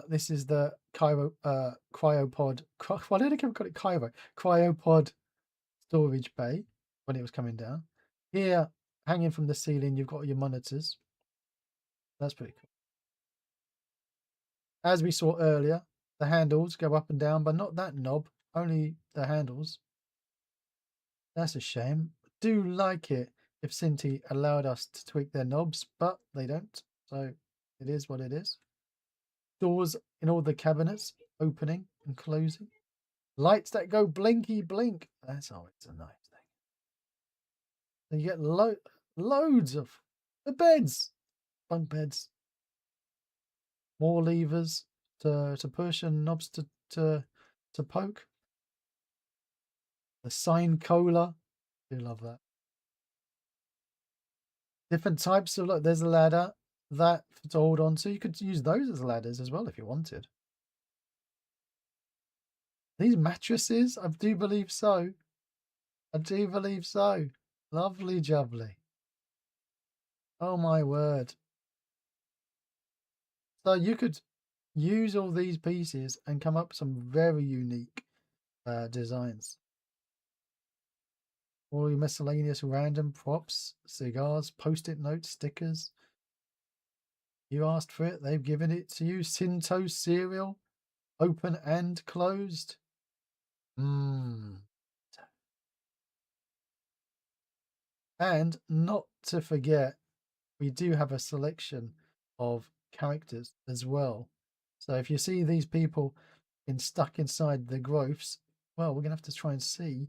this is the cryopod. Why did I call it cryopod storage bay when it was coming down. Here, hanging from the ceiling, you've got your monitors. That's pretty cool. As we saw earlier, the handles go up and down, but not that knob, only the handles. That's a shame. Do like it if Synty allowed us to tweak their knobs, but they don't. So it is what it is. Doors in all the cabinets, opening and closing. Lights that go blinky blink. That's always a nice thing. And you get loads of the beds, bunk beds. More levers to push and knobs to poke. The sign cola. I do love that. Different types of, look, there's a ladder that to hold on to. You could use those as ladders as well if you wanted. These mattresses, I do believe so. I do believe so. Lovely jubbly. Oh my word. So you could use all these pieces and come up with some very unique designs. All your miscellaneous random props, cigars, post-it notes, stickers. You asked for it, they've given it to you. Synty cereal, open and closed. And not to forget, we do have a selection of characters as well. So if you see these people stuck inside the growths, well, we're gonna have to try and see,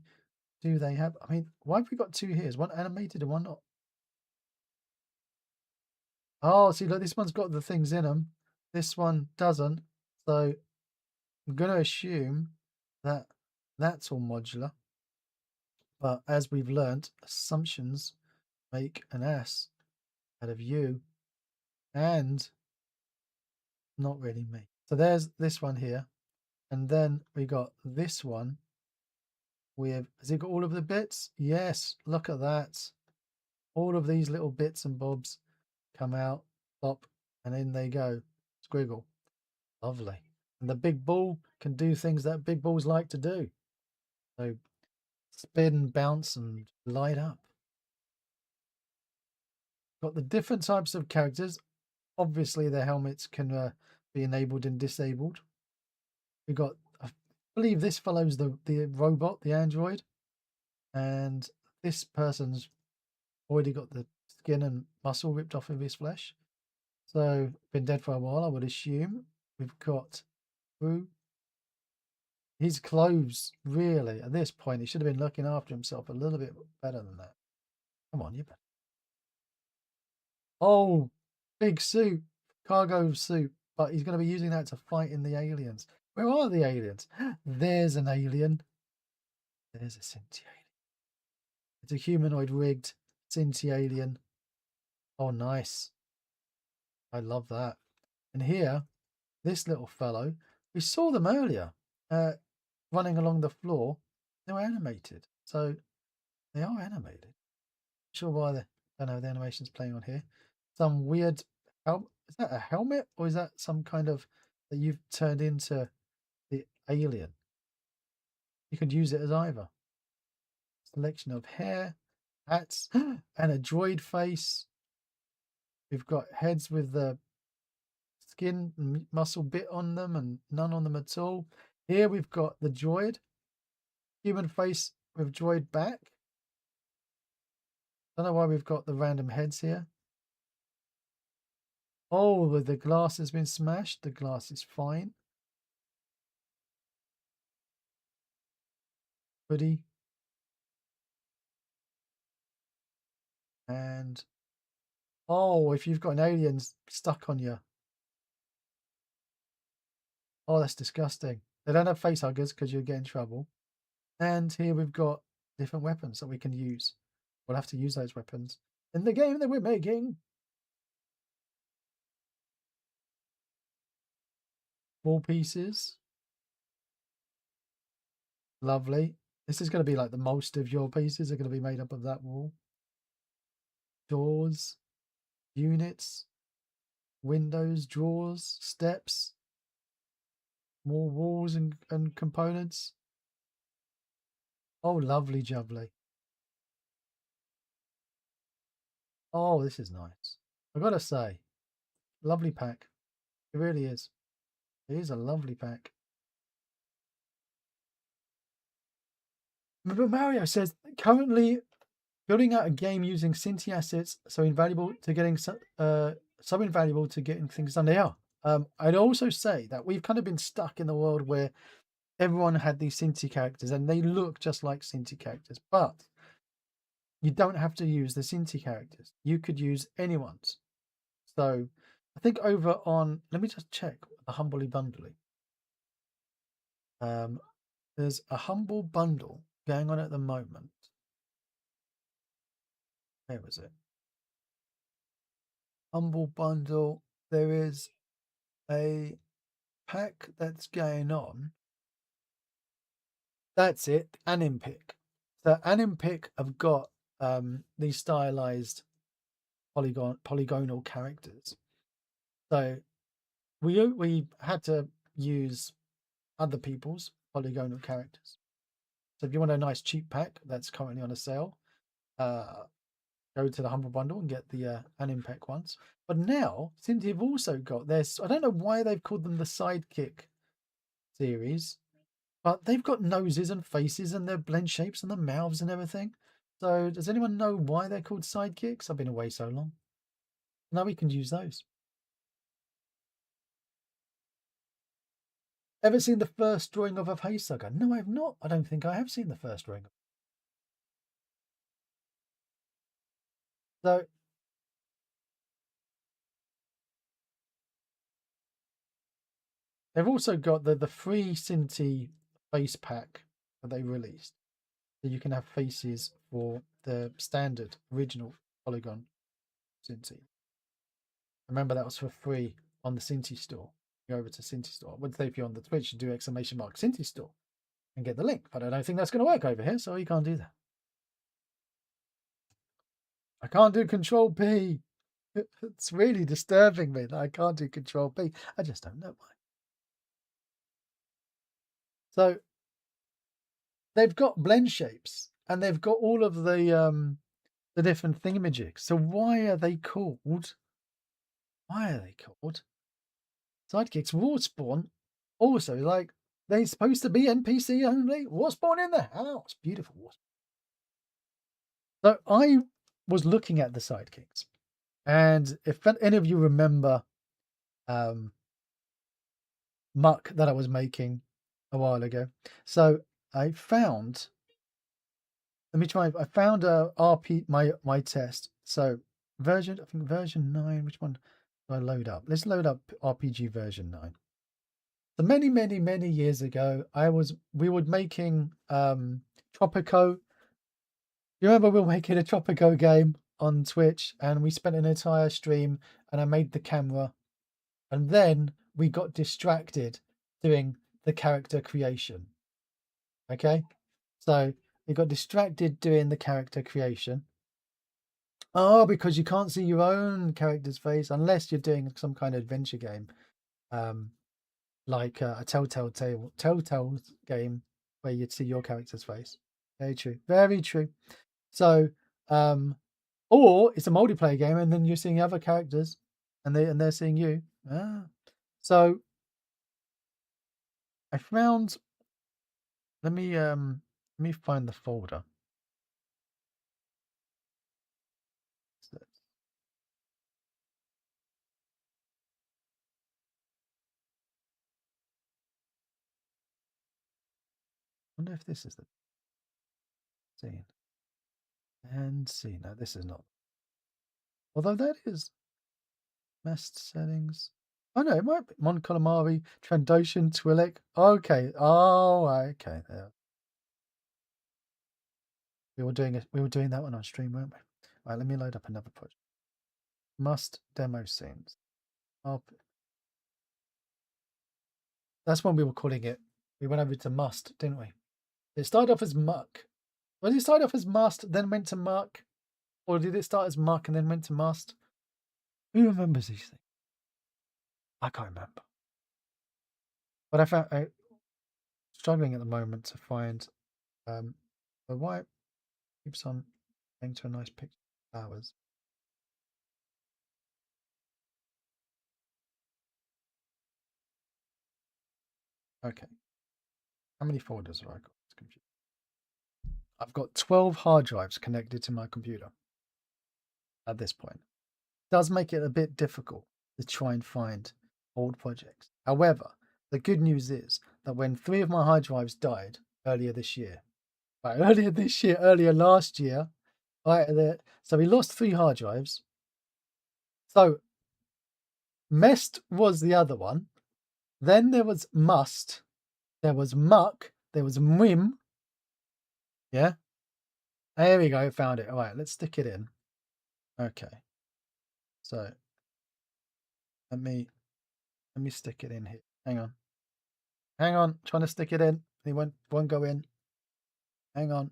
do they have, I mean, why have we got two here? Is one animated and one not? Oh, see, look, this one's got the things in them. This one doesn't. So I'm going to assume that that's all modular. But as we've learnt, assumptions make an ass out of you and not really me. So there's this one here. And then we got this one with, has it got all of the bits? Yes, look at that. All of these little bits and bobs come out, pop, and in they go. Squiggle. Lovely. And the big ball can do things that big balls like to do. So spin, bounce, and light up. Got the different types of characters. Obviously, their helmets can be enabled and disabled. We got, I believe this follows the robot, the android. And this person's already got the skin and muscle ripped off of his flesh. So, been dead for a while, I would assume. We've got Boo. His clothes, really, at this point, he should have been looking after himself a little bit better than that. Come on, you better. Oh, big suit, cargo suit, but he's going to be using that to fight in the aliens. Where are the aliens? There's an alien. There's a Synty alien. It's a humanoid rigged Synty alien. Oh, nice. I love that. And here, this little fellow, we saw them earlier running along the floor. They were animated. So they are animated. Not sure why I don't know the animation's playing on here. Some weird is that a helmet or is that some kind of that you've turned into the alien? You could use it as either. Selection of hair, hats, and a droid face. We've got heads with the skin and muscle bit on them and none on them at all. Here we've got the droid, human face with droid back. Don't know why we've got the random heads here. Oh, the glass has been smashed. The glass is fine. Hoodie. And oh, if you've got an alien stuck on you. Oh, that's disgusting. They don't have face huggers because you'll get in trouble. And here we've got different weapons that we can use. We'll have to use those weapons in the game that we're making. Wall pieces. Lovely. This is going to be like the most of your pieces are going to be made up of that wall. Doors, units, windows, drawers, steps, more walls and components. Oh, lovely jubbly. Oh, this is nice. I gotta say, lovely pack. It really is. It is a lovely pack. But Mario says, currently building out a game using Synty assets, so invaluable to getting so invaluable to getting things done. They are. I'd also say that we've kind of been stuck in the world where everyone had these Synty characters and they look just like Synty characters, but you don't have to use the Synty characters. You could use anyone's. So I think over on, let me just check the Humbly Bundly. There's a Humble Bundle going on at the moment. Where was it? Humble Bundle. There is a pack that's going on. That's it, Animpic. So Animpic have got these stylized polygonal characters. So we had to use other people's polygonal characters. So if you want a nice cheap pack that's currently on a sale, go to the Humble Bundle and get the Animpack ones. But now, Synty have also got this. I don't know why they've called them the Sidekick series, but they've got noses and faces and their blend shapes and the mouths and everything. So does anyone know why they're called sidekicks? I've been away so long. Now we can use those. Ever seen the first drawing of a facehugger? No, I've not. I don't think I have seen the first drawing. So they've also got the free Synty face pack that they released. So you can have faces for the standard original polygon Synty. Remember that was for free on the Synty store. Go over to Synty store. I would say if you're on the Twitch, you do ! Synty store and get the link. But I don't think that's going to work over here, so you can't do that. I can't do Control P. It's really disturbing me that I can't do Control P. I just don't know why. So they've got blend shapes and they've got all of the different thingamajigs. So why are they called? Sidekicks? Warspawn. Also, like they're supposed to be NPC only. Warspawn in the house. Beautiful Warspawn. So I was looking at the sidekicks, and if any of you remember muck that I was making a while ago, so I found. Let me try. I found a RP my test. So I think version 9. Which one do I load up? Let's load up RPG version 9. So many years ago, we were making Tropico. You remember we were making a Tropico game on Twitch, and we spent an entire stream, and I made the camera, and then we got distracted doing the character creation. Okay, so we got distracted doing the character creation. Oh, because you can't see your own character's face unless you're doing some kind of adventure game, like a Telltale game where you'd see your character's face. Very true. Very true. So, or it's a multiplayer game and then you're seeing other characters and they're seeing you. So I found. Let me find the folder. I wonder if this is the scene. And see, no, this is not. Although that is Mest settings. Oh no, it might be Mon Calamari, Trandoshan, Twi'lek. Okay. Oh, okay. There. We were doing that one on stream, weren't we? Right, let me load up another project. Must demo scenes. That's when we were calling it. We went over to Must, didn't we? It started off as Muck. Did it start off as Must, then went to Muck? Or did it start as Muck and then went to Must? Who remembers these things? I can't remember. But I found struggling at the moment to find the white keeps on going to a nice picture of flowers. Okay. How many folders have I got? This computer. I've got 12 hard drives connected to my computer at this point. It does make it a bit difficult to try and find old projects. However, the good news is that when 3 of my hard drives died earlier last year, so we lost 3 hard drives. So Mest was the other one. Then there was Must. There was Muck. There was Mwim. Yeah. There we go. Found it. All right. Let's stick it in. Okay. So let me stick it in here. Hang on. Trying to stick it in. It won't go in. Hang on.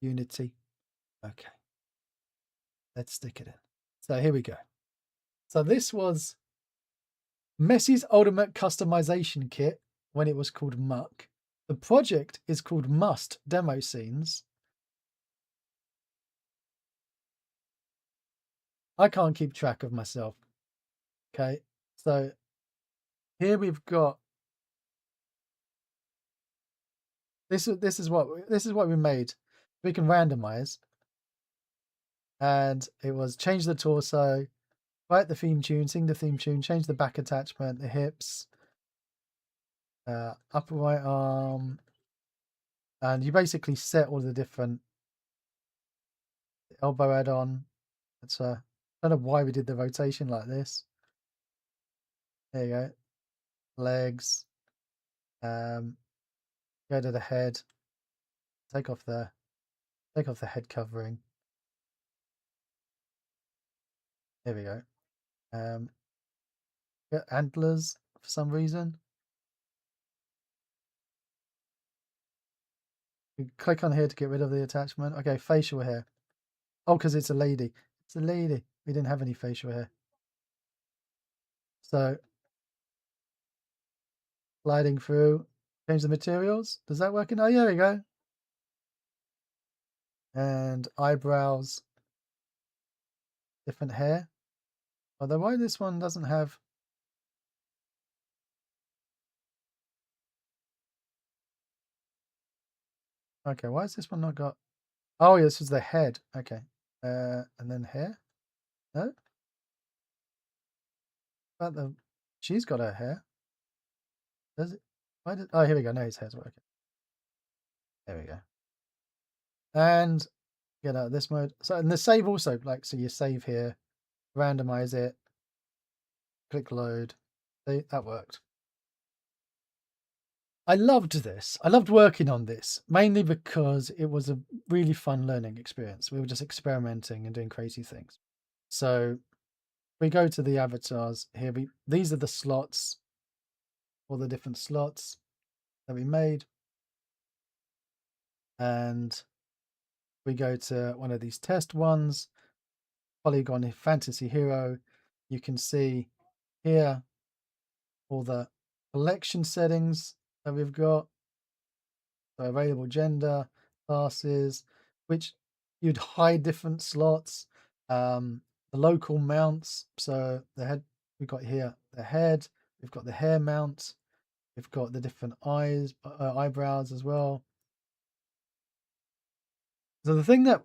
Unity. Okay. Let's stick it in. So here we go. So this was Messi's Ultimate Customization Kit when it was called Muck. The project is called Must Demo Scenes. I can't keep track of myself. Okay, so here we've got this is what we made. We can randomize, and it was change the torso, write the theme tune, sing the theme tune, change the back attachment, the hips, upper right arm, and you basically set all the different elbow add-on. It's I don't know why we did the rotation like this. There you go. Legs. Go to the head. Take off the head covering. There we go. Get antlers for some reason. You click on here to get rid of the attachment. Okay, facial hair. Oh, because it's a lady. It's a lady. We didn't have any facial hair. So sliding through, change the materials. Does that work? Oh, there we go. And eyebrows, different hair. Although why this one doesn't have. Okay, why has this one not got. Oh, yeah, this is the head. Okay. And then hair. No? But the. She's got her hair. Does it? Why did. Oh, here we go. No, his hair's working. There we go. And get out of this mode. So, and the save also, like, so you save here, randomize it, click load. See, that worked. I loved this. I loved working on this, mainly because it was a really fun learning experience. We were just experimenting and doing crazy things. So we go to the avatars here. These are the slots, all the different slots that we made. And we go to one of these test ones, Polygon Fantasy Hero. You can see here all the collection settings that we've got. So available gender, classes, which you'd hide different slots. The local mounts. So the head, we've got here the head. We've got the hair mount. We've got the different eyebrows as well. So the thing that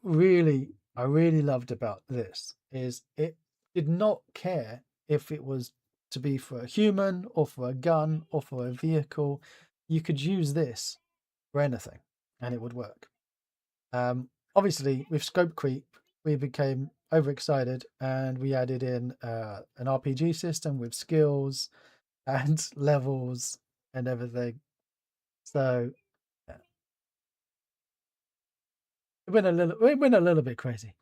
I really loved about this is it did not care if it was to be for a human or for a gun or for a vehicle. You could use this for anything and it would work. Obviously, with scope creep, we became overexcited and we added in an RPG system with skills and levels and everything. So yeah. It went a little bit crazy.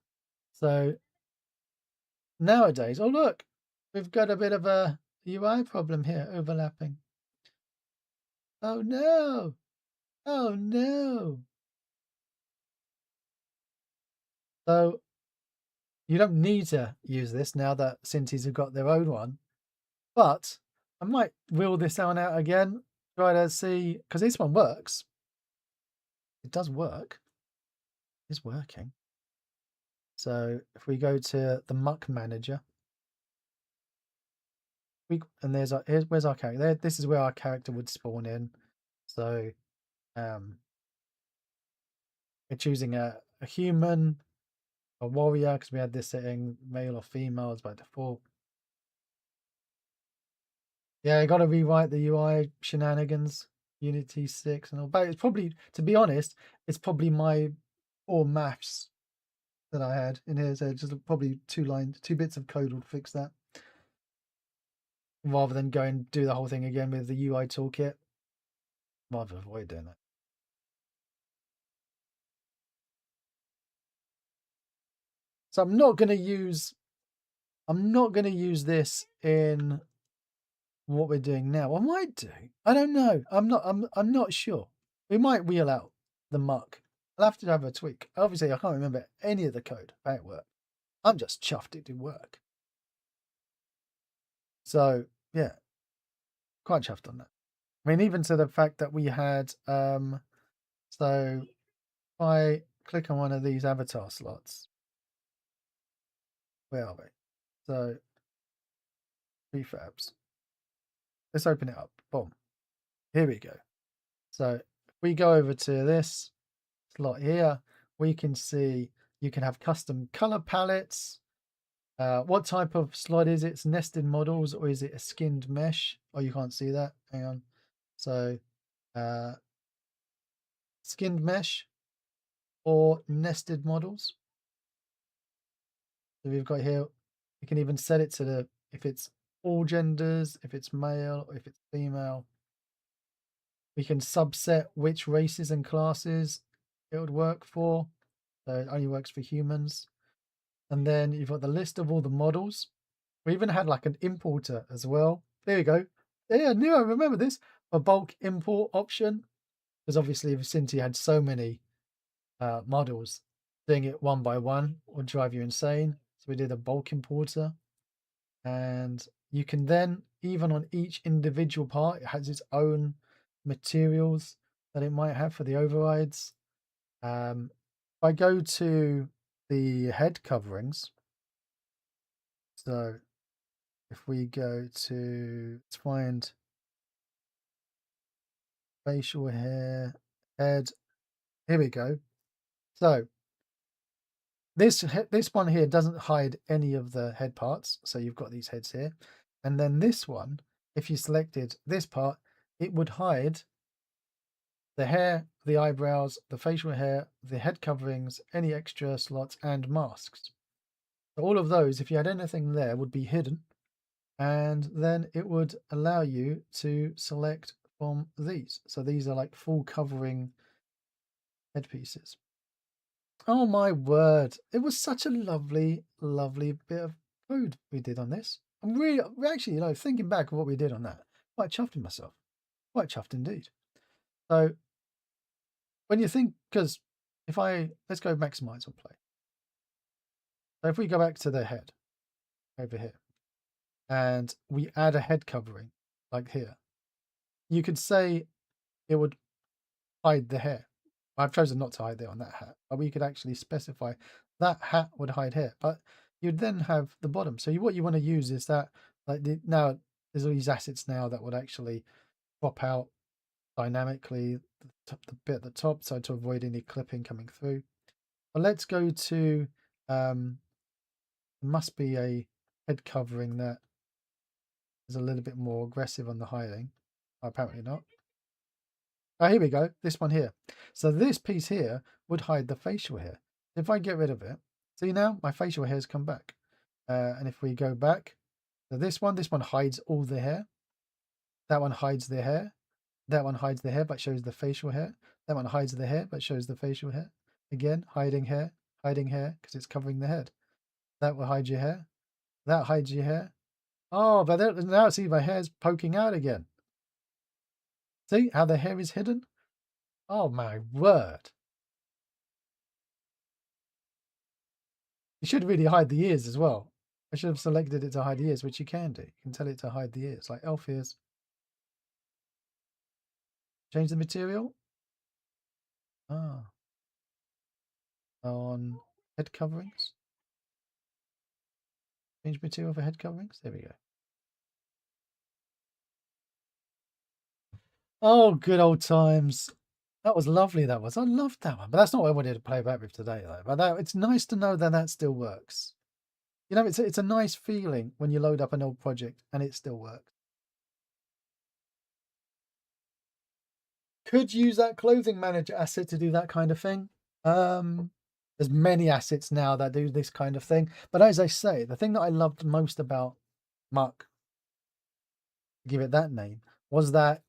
So nowadays, oh look, we've got a bit of a UI problem here, overlapping. Oh no! Oh no! So you don't need to use this now that Synty's have got their own one. But I might wheel this one out again, try to see, because this one works. It does work. It's working. So if we go to the Muck Manager, where's our character? This is where our character would spawn in. So we're choosing a human, a warrior, because we had this setting, male or female by default. Yeah, I got to rewrite the UI shenanigans, Unity 6 and all. But it's probably, to be honest, it's probably my or maths that I had in here. So just probably 2 bits of code would fix that. Rather than go and do the whole thing again with the UI toolkit. Rather avoid doing that. So I'm not going to use this in what we're doing now. I might do. I don't know. I'm not sure. We might wheel out the muck. I'll have to have a tweak. Obviously, I can't remember any of the code how it worked. I'm just chuffed it did work. So yeah. Quite chuffed on that. I mean, even to the fact that we had, so if I click on one of these avatar slots, where are we? So, prefabs. Let's open it up. Boom. Here we go. So, if we go over to this slot here, we can see you can have custom color palettes. What type of slot is it? It's nested models, or is it a skinned mesh? Oh, you can't see that. Hang on. So, skinned mesh or nested models. So we've got here, you can even set it to the, if it's all genders, if it's male, or if it's female. We can subset which races and classes it would work for. So it only works for humans. And then you've got the list of all the models. We even had like an importer as well. There you go. Yeah, I remember this. A bulk import option. Because obviously Synty had so many models, doing it one by one would drive you insane. So we did a bulk importer. And you can then, even on each individual part, it has its own materials that it might have for the overrides. If I go to the head coverings, so if we go to, let's find facial hair, head, here we go. So this one here doesn't hide any of the head parts. So you've got these heads here. And then this one, if you selected this part, it would hide the hair, the eyebrows, the facial hair, the head coverings, any extra slots, and masks. So all of those, if you had anything there, would be hidden. And then it would allow you to select from these. So these are like full covering headpieces. Oh my word. It was such a lovely, lovely bit of code we did on this. I'm really, actually, thinking back of what we did on that, quite chuffed with myself. Quite chuffed indeed. So when you think, because let's go maximize on play. So if we go back to the head over here and we add a head covering like here, you could say it would hide the hair. I've chosen not to hide it on that hat, but we could actually specify that hat would hide hair, but you'd then have the bottom. So what you want to use is that, now there's all these assets now that would actually crop out dynamically the bit at the top, so to avoid any clipping coming through. But let's go to, there must be a head covering that is a little bit more aggressive on the hiding. Apparently not. Oh, here we go. This one here. So this piece here would hide the facial hair. If I get rid of it, see now my facial hair's come back. And if we go back, so this one hides all the hair. That one hides the hair. That one hides the hair but shows the facial hair. That one hides the hair but shows the facial hair. Again, hiding hair because it's covering the head. That will hide your hair. That hides your hair. Oh, but now see my hair's poking out again. See how the hair is hidden? Oh my word. You should really hide the ears as well. I should have selected it to hide the ears, which you can do. You can tell it to hide the ears, like elf ears. Change the material. On head coverings. Change material for head coverings. There we go. Oh, good old times. That was lovely, that was. I loved that one. But that's not what I wanted to play back with today, though. But it's nice to know that that still works. It's a nice feeling when you load up an old project and it still works. Could use that clothing manager asset to do that kind of thing. There's many assets now that do this kind of thing. But as I say, the thing that I loved most about Muck, give it that name, was that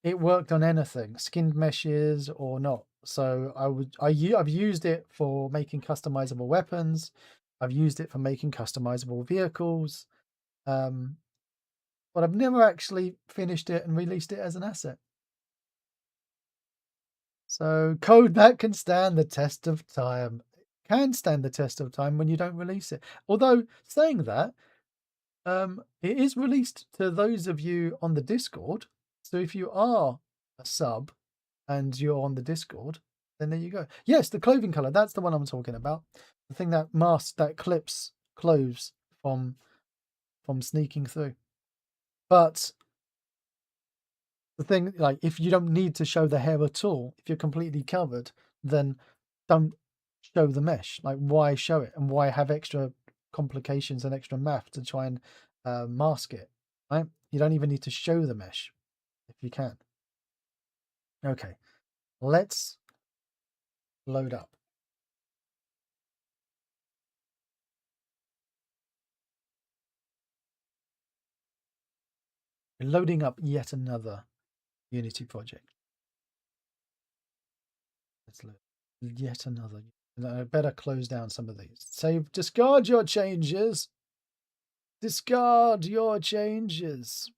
it worked on anything, skinned meshes or not. So I've used it for making customizable weapons. I've used it for making customizable vehicles. But I've never actually finished it and released it as an asset. So code that can stand the test of time. It can stand the test of time when you don't release it. Although saying that, It is released to those of you on the Discord. So if you are a sub and you're on the Discord, then there you go. Yes, the clothing color. That's the one I'm talking about. The thing that masks, that clips clothes from sneaking through. But the thing, like, if you don't need to show the hair at all, if you're completely covered, then don't show the mesh. Like, why show it, and why have extra complications and extra math to try and mask it? Right? You don't even need to show the mesh if you can. Okay, let's load up. We're loading up yet another Unity project. Let's load yet another. I better close down some of these. Save, discard your changes. Discard your changes.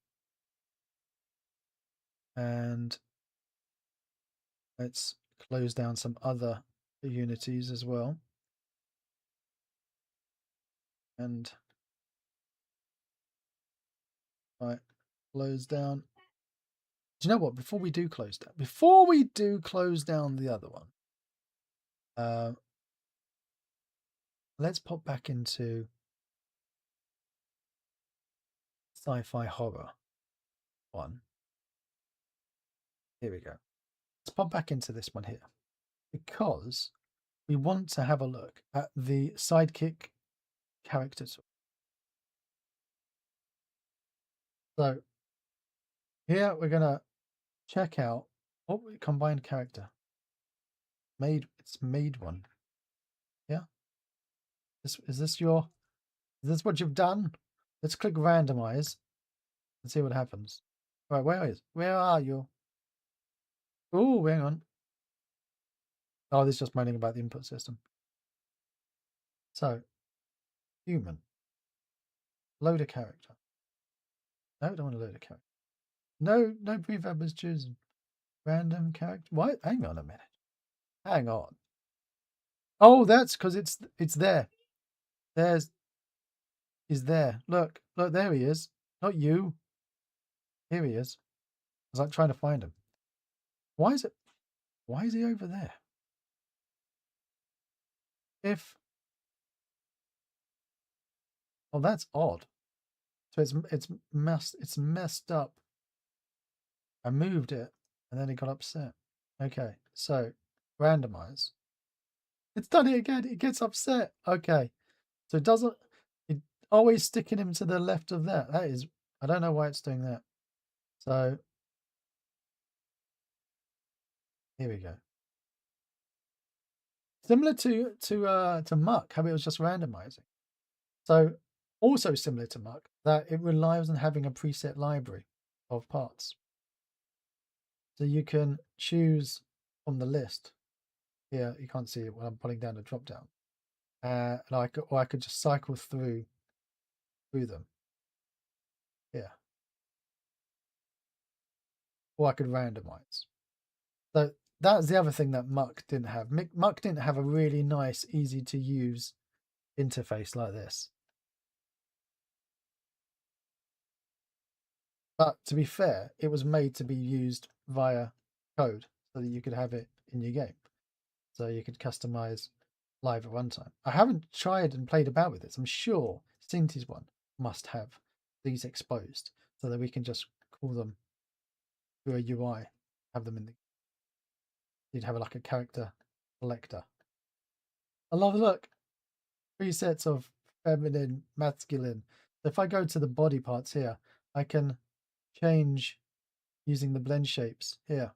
And let's close down some other Unities as well. And right, close down. Do you know what? Before we do close down the other one, let's pop back into sci-fi horror one. Here we go. Let's pop back into this one here, because we want to have a look at the sidekick characters. So here we're gonna check out combined character. It's made one. Yeah. Is this what you've done? Let's click randomize and see what happens. Right, where are you? Oh, hang on. Oh, this is just moaning about the input system. So, human. Load a character. No, I don't want to load a character. No prefab was chosen. Random character. What? Hang on a minute. Hang on. Oh, that's because it's there. He's there. Look, there he is. Not you. Here he is. I was like trying to find him. Why is he over there? Oh, that's odd. So it's messed up. I moved it and then it got upset. Okay, so randomize. It's done it again. It gets upset. Okay, so it always sticking him to the left of that. That is, I don't know why it's doing that. So here we go. Similar to Muck, how it was just randomizing. So also similar to Muck, that it relies on having a preset library of parts. So you can choose from the list. Here, you can't see it when I'm pulling down the drop down. And I could just cycle through them. Yeah. Or I could randomize. So that's the other thing that Muck didn't have. Muck didn't have a really nice, easy to use interface like this. But to be fair, it was made to be used via code so that you could have it in your game. So you could customize live at runtime. I haven't tried and played about with this. I'm sure Synty's one must have these exposed so that we can just call them through a UI, have them in the. You'd have like a character selector. I love the look. Presets of feminine, masculine. So if I go to the body parts here, I can change using the blend shapes here.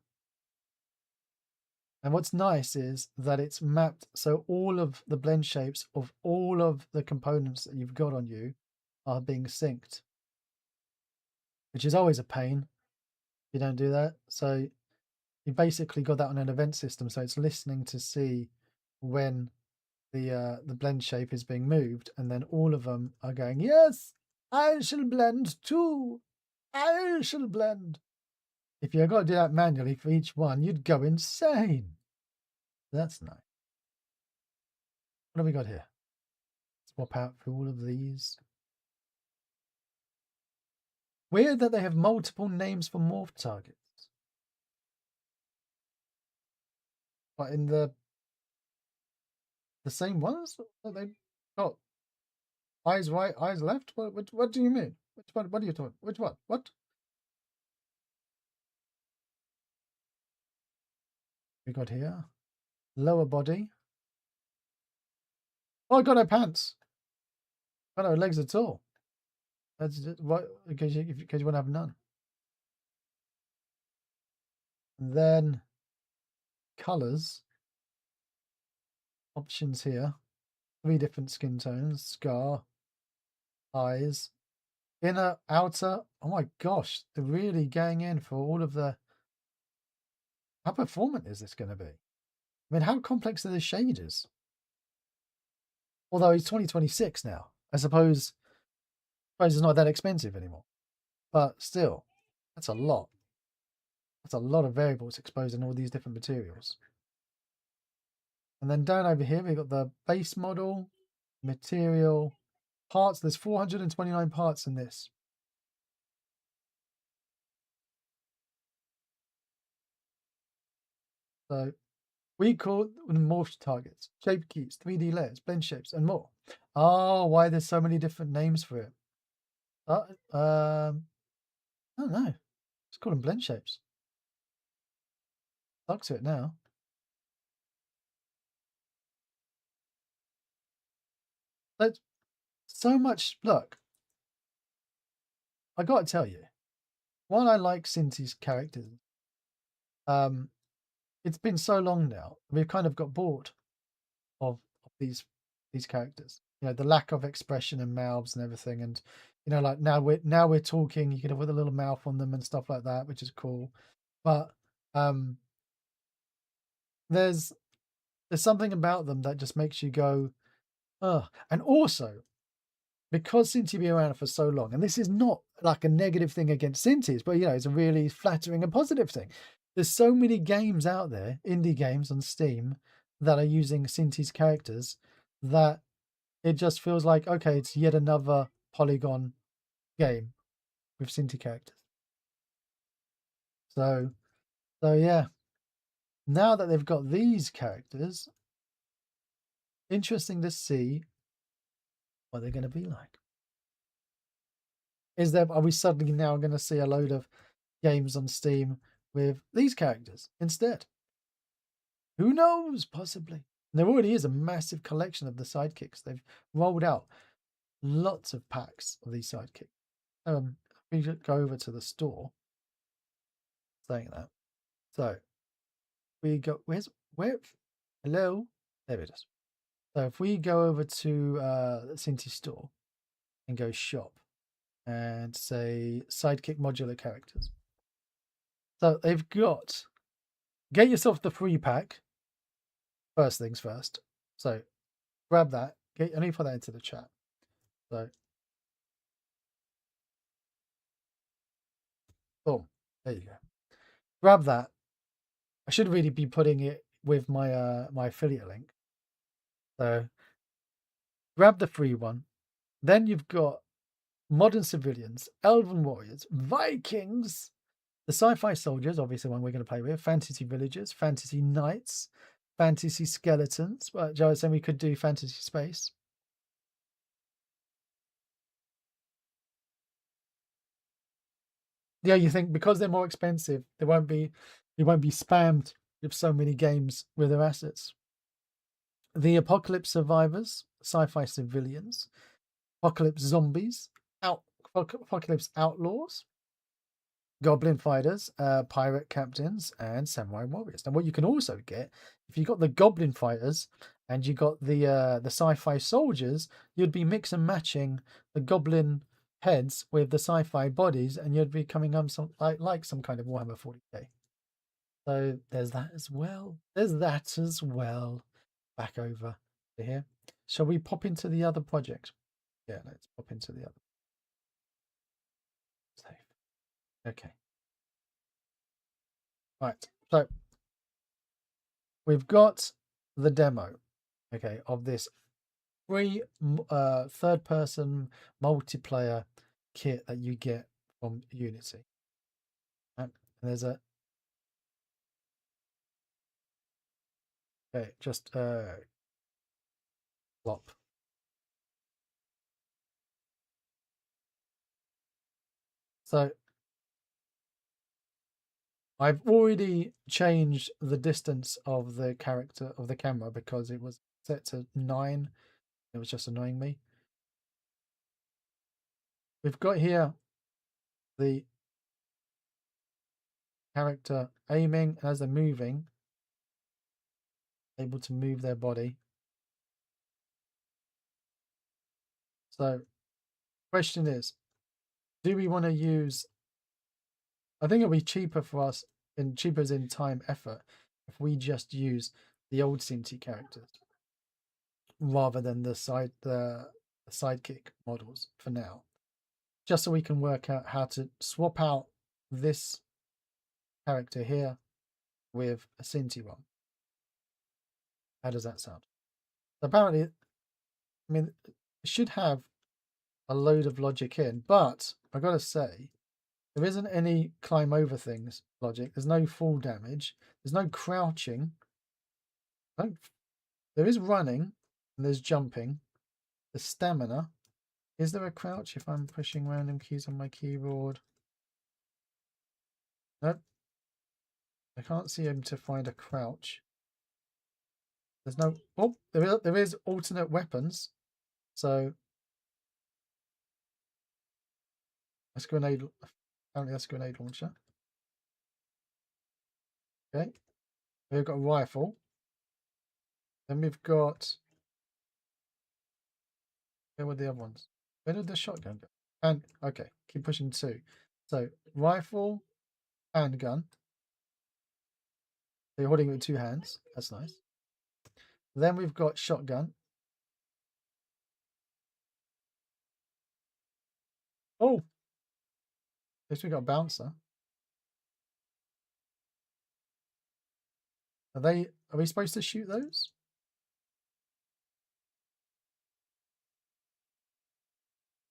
And what's nice is that it's mapped so all of the blend shapes of all of the components that you've got on you are being synced, which is always a pain if you don't do that. So you basically got that on an event system, so it's listening to see when the blend shape is being moved, and then all of them are going, yes, I shall blend too. I shall blend. If you've got to do that manually for each one, you'd go insane. That's nice. What have we got here? Swap out through all of these. Weird that they have multiple names for morph targets. But in the same ones that they got eyes right, eyes left. What do you mean? Which one? What are you talking? Which one? What? We got here lower body. Oh, I got no pants. Got no legs at all. That's just, what because you want to have none. And then colors options here. 3 different skin tones: scar, eyes, inner, outer. Oh my gosh, they're really going in for all of the. How performant is this going to be? I mean, how complex are the shaders? Although it's 2026 now, I suppose it's not that expensive anymore. But still, that's a lot. That's a lot of variables exposed in all these different materials. And then down over here, we've got the base model, material, parts. There's 429 parts in this. So we call them morph targets, shape keys, 3D layers, blend shapes, and more. Oh, why there's so many different names for it? I don't know. Let's call them blend shapes. Stuck to it now. That's so much. Look, I got to tell you, while I like Synty's characters, it's been so long now. We've kind of got bored of these characters. You know, the lack of expression and mouths and everything, and you know, like now we're talking. You can have with a little mouth on them and stuff like that, which is cool. But there's something about them that just makes you go, oh. And also, because Synty been around for so long, and this is not like a negative thing against Synty's, but you know, it's a really flattering and positive thing. There's so many games out there, indie games on Steam, that are using Synty's characters that it just feels like, okay, it's yet another Polygon game with Synty characters. So yeah. Now that they've got these characters, interesting to see what they're going to be like. Are we suddenly now going to see a load of games on Steam with these characters instead? Who knows? Possibly. And there already is a massive collection of the sidekicks. They've rolled out lots of packs of these sidekicks. We should go over to the store. Saying that. So we go. Where? Hello. There it is. So if we go over to the Synty store and go shop and say sidekick modular characters. So they've got. Get yourself the free pack. First things first. So grab that. I need to put that into the chat. So boom. There you go. Grab that. I should really be putting it with my my affiliate link. So grab the free one. Then you've got modern civilians, elven warriors, Vikings, the sci-fi soldiers, obviously one we're going to play with, fantasy villagers, fantasy knights, fantasy skeletons. Well, Joe was saying we could do fantasy space. Yeah, you think because they're more expensive, you won't be spammed with so many games with their assets. The apocalypse survivors, sci-fi civilians, apocalypse zombies, apocalypse outlaws, goblin fighters, pirate captains, and samurai warriors. Now, what you can also get, if you got the goblin fighters and you got the sci-fi soldiers, you'd be mix and matching the goblin heads with the sci-fi bodies, and you'd be coming up some like some kind of Warhammer 40k. So there's that as well. Back over to here. Shall we pop into the other project? Yeah, let's pop into the other. Save. Okay. Right. So we've got the demo, okay, of this free third-person multiplayer kit that you get from Unity. And there's a just plop. So I've already changed the distance of the character of the camera because it was set to 9. It was just annoying me. We've got here the character aiming, and as they're moving, able to move their body. So question is, do we want to use, I think it'll be cheaper for us, and cheaper as in time effort, if we just use the old Synty characters rather than the sidekick models for now, just so we can work out how to swap out this character here with a Synty one. How does that sound? Apparently, I mean, it should have a load of logic in, but I gotta say, there isn't any climb over things logic. There's no fall damage. There's no crouching. No, there is running and there's jumping. There's stamina. Is there a crouch if I'm pushing random keys on my keyboard? Nope. I can't see him to find a crouch. There's no. Oh, there is alternate weapons. So that's grenade. Apparently that's a grenade launcher. Okay. We've got a rifle. Then we've got. Where were the other ones? Where did the shotgun go? And okay, keep pushing 2. So rifle, handgun. So you're holding it with 2 hands. That's nice. Then we've got shotgun. Oh, at least we got a bouncer. Are we supposed to shoot those?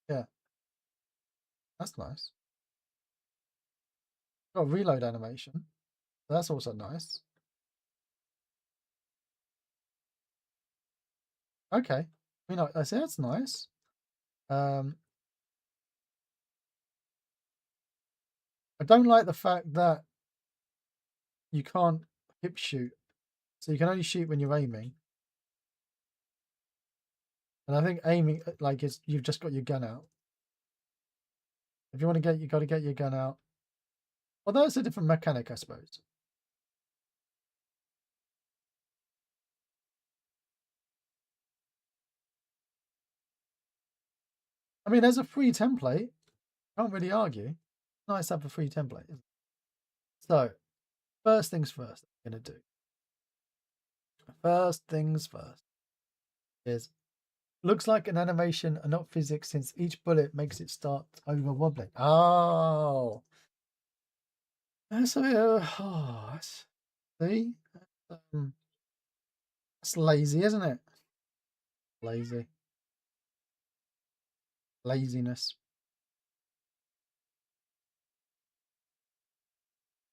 Yeah. That's nice. Got a reload animation. That's also nice. Okay. I say that's nice. I don't like the fact that you can't hip shoot. So you can only shoot when you're aiming. And I think aiming you've just got your gun out. If you want to get, you got to get your gun out. Although it's a different mechanic, I suppose. I mean, as a free template, can't really argue. Nice to have a free template, isn't it? So, first things first, I'm going to do. First things first is, looks like an animation and not physics since each bullet makes it start over wobbling. Oh. That's see? That's lazy, isn't it? Lazy. Laziness.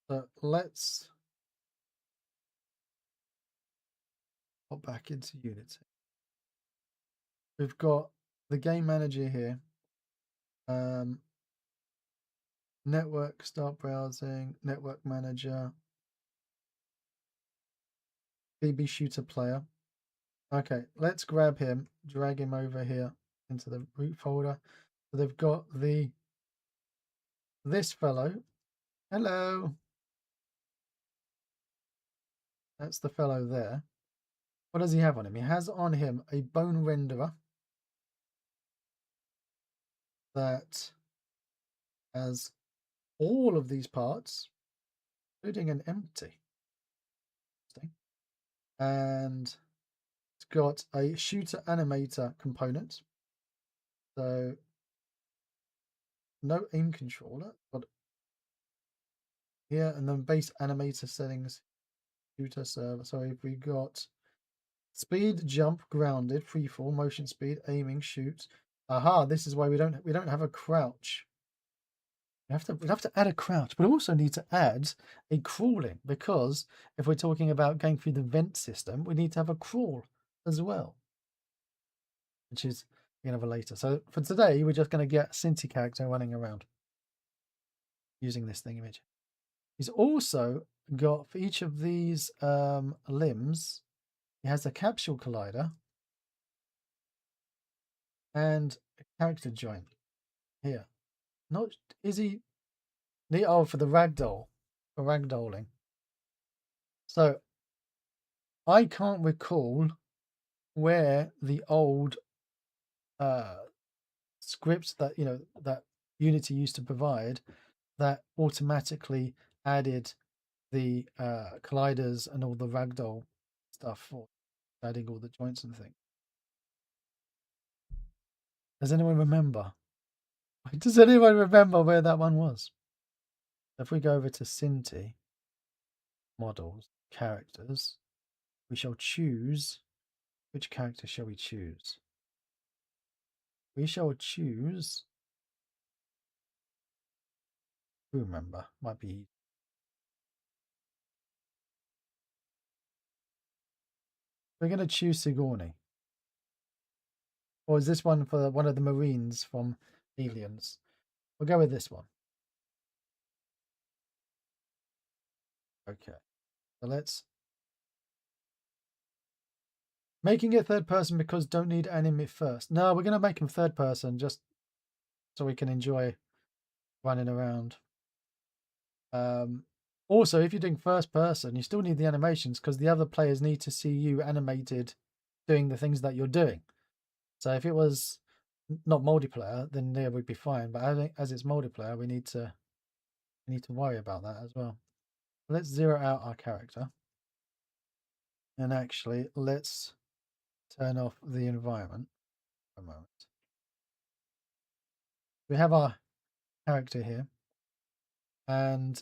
So let's pop back into Unity. We've got the game manager here. Network, start browsing, network manager, BB shooter player. Okay, let's grab him, drag him over here into the root folder. So they've got this fellow. Hello. That's the fellow there. What does he have on him? He has on him a bone renderer that has all of these parts, including an empty. And it's got a shooter animator component. So no aim controller, but here, and then base animator settings, shooter server. So if we got speed, jump, grounded, freefall, motion speed, aiming, shoot. Aha, this is why we don't have a crouch. we'll have to add a crouch, but we also need to add a crawling, because if we're talking about going through the vent system, we need to have a crawl as well, which is going to have a later. So for today, we're just going to get a Synty character running around using this thing image. He's also got, for each of these limbs, he has a capsule collider and a character joint here. Not is he? Oh, for the ragdoll, for ragdolling. So I can't recall where the old scripts that that Unity used to provide that automatically added the colliders and all the ragdoll stuff for adding all the joints and things. Does anyone remember? Does anyone remember where that one was? If we go over to Synty, models, characters, we shall choose. Which character shall we choose? We shall choose. Who remember? Might be. We're going to choose Sigourney. Or is this one for one of the Marines from Aliens? We'll go with this one. Okay. So let's. Making it third person because don't need anime first. No, we're going to make him third person just so we can enjoy running around. Also, if you're doing first person, you still need the animations because the other players need to see you animated doing the things that you're doing. So if it was not multiplayer, then yeah, we'd be fine. But I think as it's multiplayer, we need to worry about that as well. Let's zero out our character. And actually, let's turn off the environment for a moment. We have our character here. And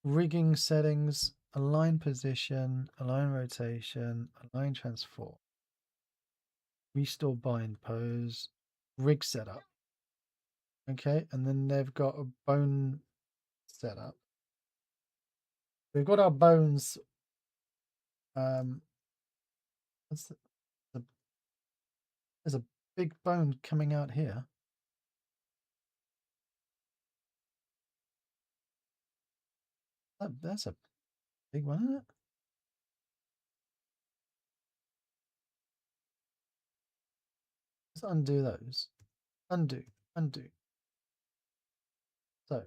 rigging settings, align position, align rotation, align transform, restore bind pose, rig setup. Okay, and then they've got a bone setup. We've got our bones. What's there's a big bone coming out here. That's a big one, isn't it? Let's undo those. Undo. So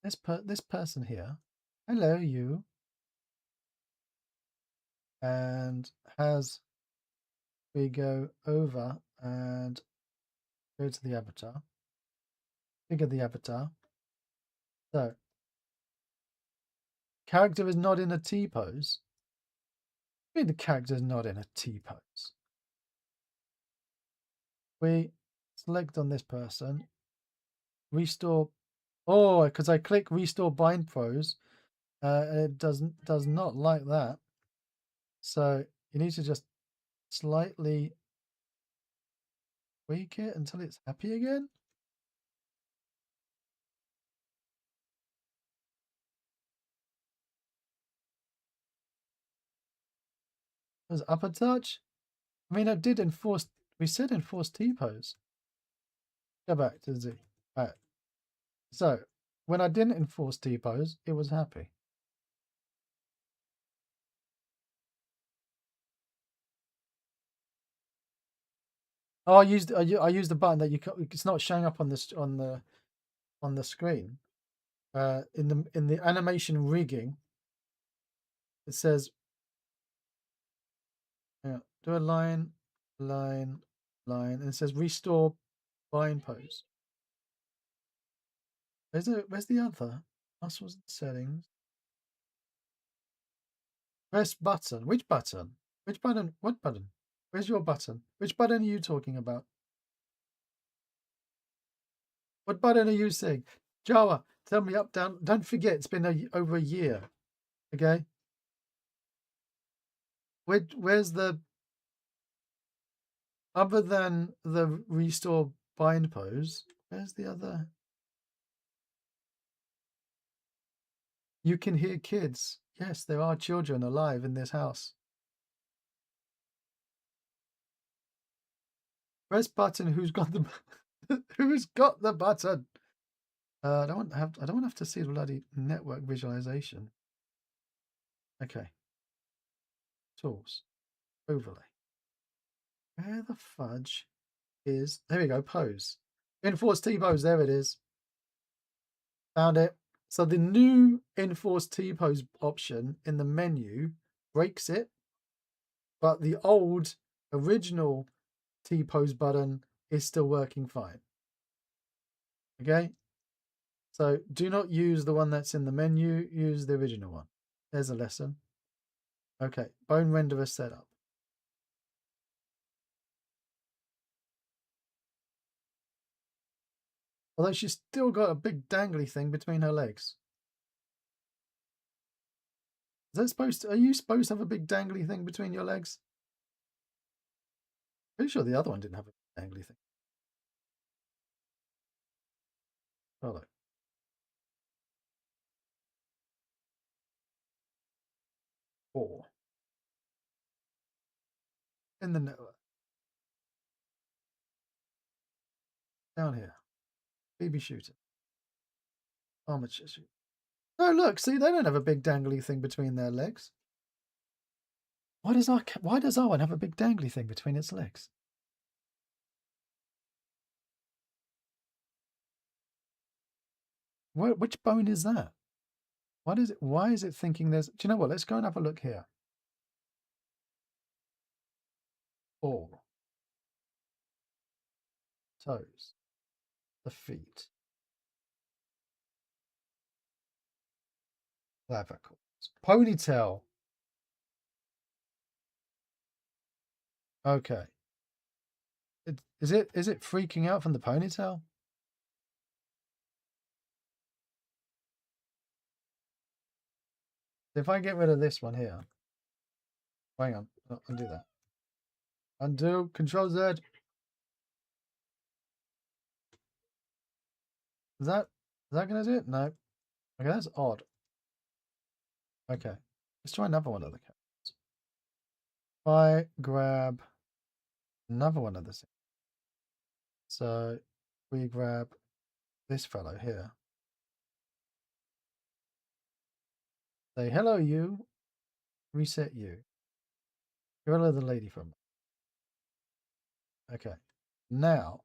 this person here. Hello, you. And as we go over and go to the avatar, figure the avatar. So character is not in a T pose. I mean, the character is not in a T pose. We select on this person, restore. Oh, because I click restore bind pose, it does not like that. So you need to just slightly tweak it until it's happy again. Was upper touch? I mean, I did enforce. We said enforce T pose. Go back to Z. All right. So when I didn't enforce T pose, it was happy. Oh, I used the button that it's not showing up on this on the screen. In the animation rigging, it says, yeah, do a line, and it says restore bind pose. Where's the other? Muscles and settings. Press button. Which button? Which button? What button? Where's your button? Which button are you talking about? What button are you saying? Jawa, tell me up, down. Don't forget, it's been over a year. Okay? Where's the... Other than the restore bind pose, where's the other... You can hear kids. Yes, there are children alive in this house. Press button. Who's got the who's got the button? I don't want to have to see the bloody network visualization. Okay. Tools. Overlay. Where the fudge is? There we go. Pose. Enforce T-pose. There it is. Found it. So the new Enforce T-pose option in the menu breaks it, but the old original T-pose button is still working fine. Okay. So do not use the one that's in the menu. Use the original one. There's a lesson. Okay. Bone renderer setup. Although she's still got a big dangly thing between her legs. Is that supposed to, are you supposed to have a big dangly thing between your legs? Pretty sure the other one didn't have a dangly thing. Follow. Four. In the network. Down here. BB shooter. Armature shooter. Oh, look, see, they don't have a big dangly thing between their legs. Why does our one have a big dangly thing between its legs? Which bone is that? Why is it thinking there's... Do you know what? Let's go and have a look here. Four. Toes. The feet. Clavicles. Ponytail. Okay. Is it freaking out from the ponytail? If I get rid of this one here. Hang on. Undo that. Undo. Control Z. Is that going to do it? No. Okay, that's odd. Okay. Let's try another one of the characters. If I grab another one of the... So we grab this fellow here. Say, hello, you. Reset you. Get rid of the lady from it. Okay. Now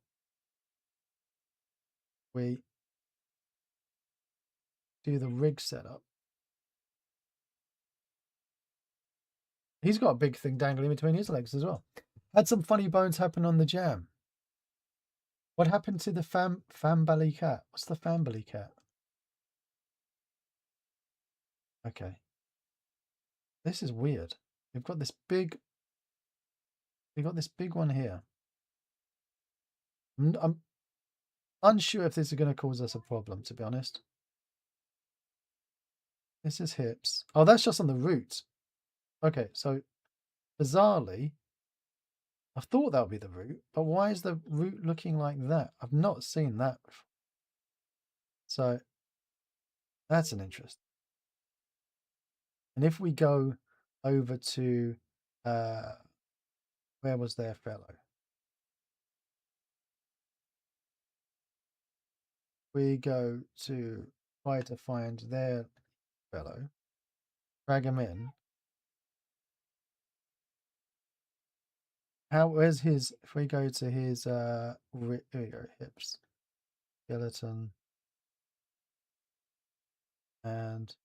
we do the rig setup. He's got a big thing dangling between his legs as well. Had some funny bones happen on the jam. What happened to the Fambally cat? What's the Fambally cat? Okay. This is weird. We've got this big one here. I'm unsure if this is going to cause us a problem, to be honest. This is hips. Oh, that's just on the root. Okay, so bizarrely, I thought that would be the root, but why is the root looking like that? I've not seen that before. So that's an interest. And if we go over to, where was their fellow? We go to try to find their fellow, drag him in. Where's his, if we go to his, here we go, hips, skeleton, and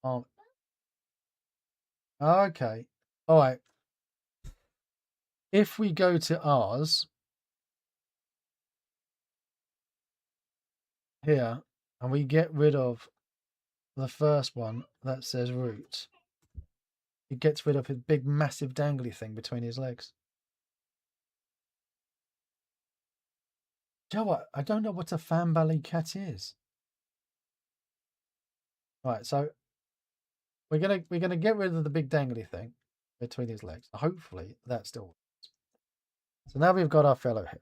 arm. Okay. All right. If we go to ours here and we get rid of the first one that says root, it gets rid of his big, massive dangly thing between his legs. Do you know what? I don't know what a Fambally cat is. Right, so we're gonna get rid of the big dangly thing between his legs. Hopefully that still works. So now we've got our fellow here.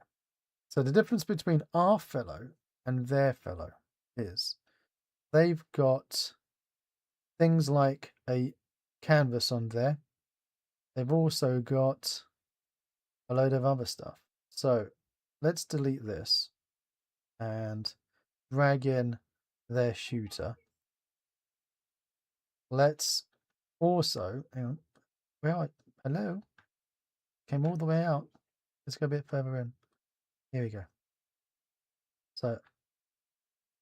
So the difference between our fellow and their fellow is they've got things like a canvas on there. They've also got a load of other stuff. So let's delete this and drag in their shooter. Let's also, hang on, where are, hello? Came all the way out. Let's go a bit further in. Here we go. So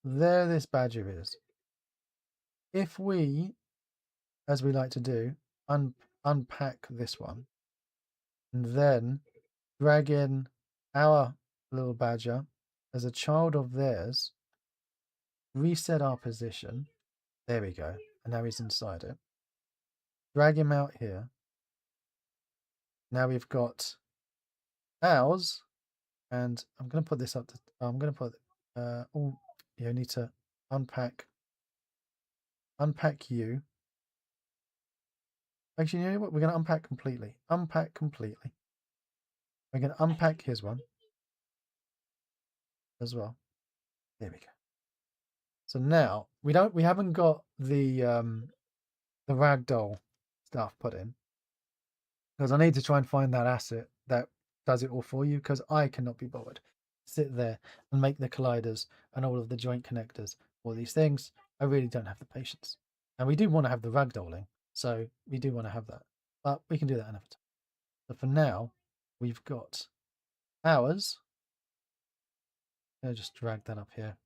there this badger is. If we, as we like to do, unpack this one and then drag in our little badger as a child of theirs, reset our position. There we go. And now he's inside it. Drag him out here. Now we've got ours, and I'm going to put this up to, I'm going to put, oh, you need to unpack you. Actually, you know what? We're going to unpack completely. Unpack completely. We're going to unpack his one as well. There we go. So now we haven't got the ragdoll stuff put in because I need to try and find that asset that does it all for you because I cannot be bothered. Sit there and make the colliders and all of the joint connectors, all these things. I really don't have the patience. And we do want to have the ragdolling, so we do want to have that. But we can do that another time. So for now, we've got ours. I'll just drag that up here.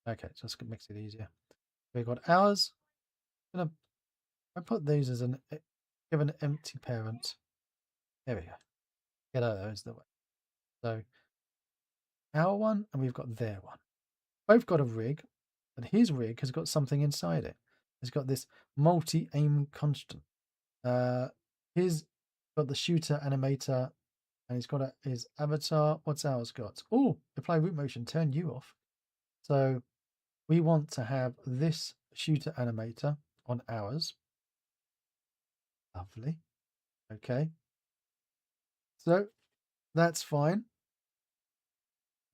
Okay, just makes it easier. We've got ours. I put these as give an empty parent. There we go. Get out of those the way. So our one, and we've got their one. Both got a rig, but his rig has got something inside it. It's got this multi-aim constant. His got the shooter animator, and he's got his avatar. What's ours got? Oh, apply root motion, turn you off. So we want to have this shooter animator on ours. Lovely. Okay. So that's fine.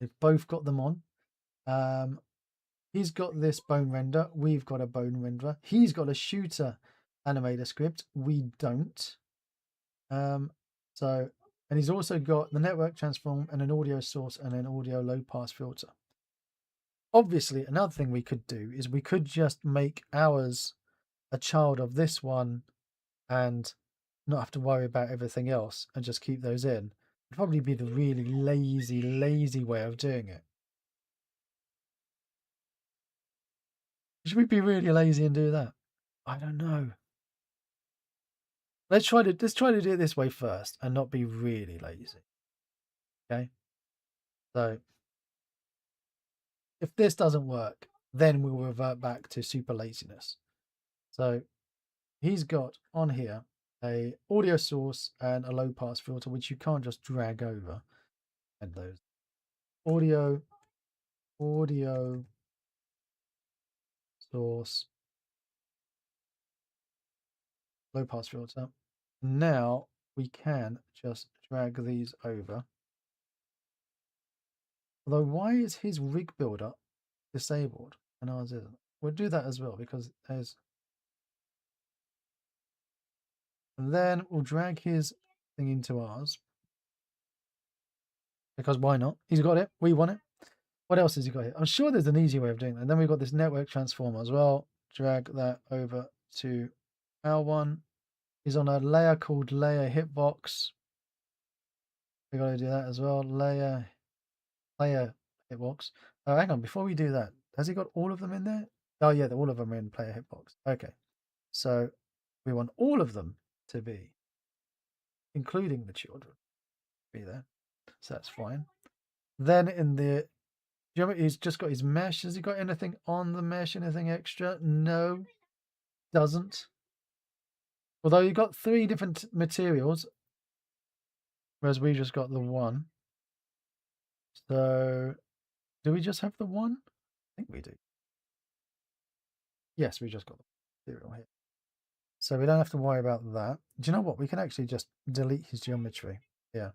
They've both got them on. He's got this bone render. We've got a bone renderer. He's got a shooter animator script. We don't. And he's also got the network transform and an audio source and an audio low pass filter. Obviously, another thing we could do is we could just make ours a child of this one and not have to worry about everything else and just keep those in. It'd probably be the really lazy way of doing it. Should we be really lazy and do that? I don't know. Let's try to do it this way first and not be really lazy. Okay. So if this doesn't work, then we'll revert back to super laziness. So he's got on here a audio source and a low pass filter, which you can't just drag over. And those audio source, low pass filter. Now we can just drag these over. Although why is his rig builder disabled and ours isn't? We'll do that as well because there's, and then we'll drag his thing into ours because why not? He's got it. We want it. What else has he got here? I'm sure there's an easy way of doing that. And then we've got this network transformer as well. Drag that over to our one. He's on a layer called layer hitbox. We got to do that as well. Layer hitbox. Oh, hang on. Before we do that, has he got all of them in there? Oh yeah, all of them are in player hitbox. Okay, so we want all of them to be, including the children, be there. So that's fine. Then in the he's just got his mesh. Has he got anything on the mesh? Anything extra? No, doesn't. Although you got 3 different materials, whereas we just got the one. So, do we just have the one? I think we do. Yes, we just got the material here. So we don't have to worry about that. Do you know what? We can actually just delete his geometry. Yeah.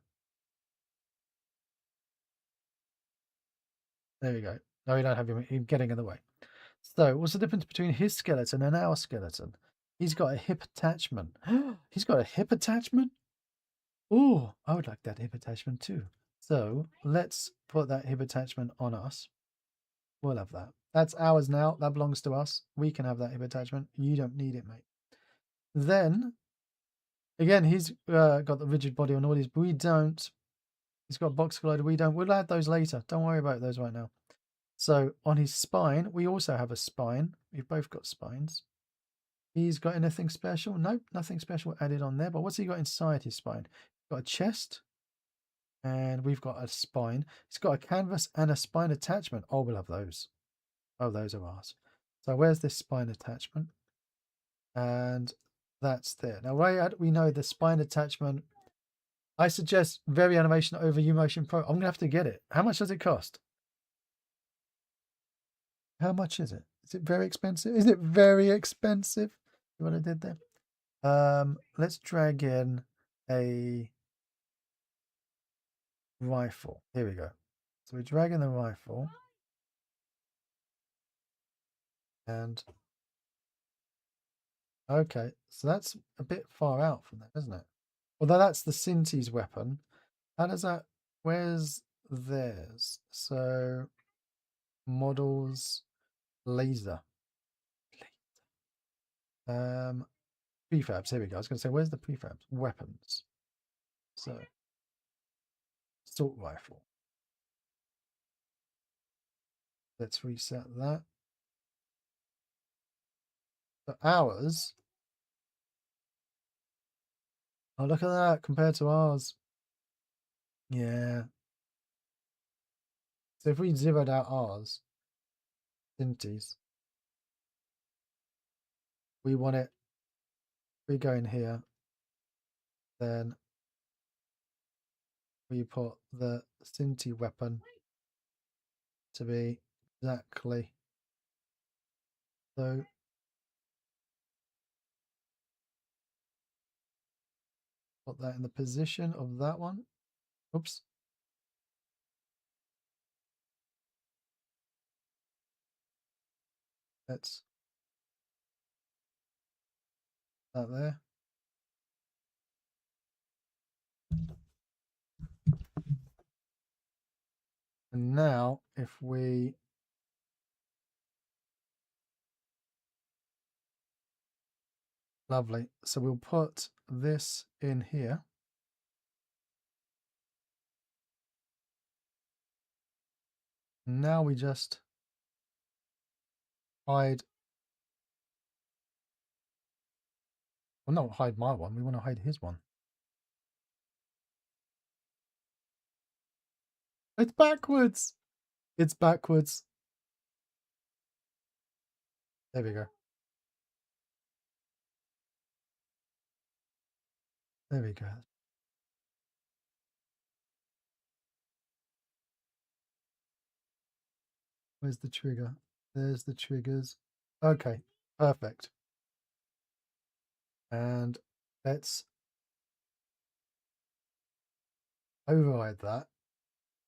There we go. No, we don't have him getting in the way. So what's the difference between his skeleton and our skeleton? He's got a hip attachment. He's got a hip attachment? Oh, I would like that hip attachment too. So let's put that hip attachment on us. We'll have that. That's ours now. That belongs to us. We can have that hip attachment. You don't need it, mate. Then, again, he's got the rigid body on all these. We don't. He's got a box collider. We don't. We'll add those later. Don't worry about those right now. So on his spine, we also have a spine. We've both got spines. He's got anything special? Nope, nothing special added on there. But what's he got inside his spine? He's got a chest. And we've got a spine. He's got a canvas and a spine attachment. Oh, we'll have those. Oh, those are ours. So where's this spine attachment? And that's there. Now, we know the spine attachment. I suggest Very Animation over Umotion Pro. I'm going to have to get it. How much does it cost? How much is it? Is it very expensive? Is it very expensive? See what I did there? Let's drag in a rifle. Here we go. So we drag in the rifle. And okay, so that's a bit far out from that, isn't it? Although that's the Synty's weapon. How does that, where's theirs? So models, laser. Prefabs, here we go. I was going to say, where's the prefabs? Weapons. So assault rifle. Let's reset that. So ours. Oh, look at that compared to ours. Yeah. So if we zeroed out ours, Synty's, we want it. We go in here, then we put the Synty weapon to be exactly so. Put that in the position of that one. Oops. That's that there. And now if we lovely. So we'll put this in here. Now we just hide. Well, not hide my one. We want to hide his one. It's backwards. It's backwards. There we go. There we go. Where's the trigger? There's the triggers. Okay, perfect. And let's override that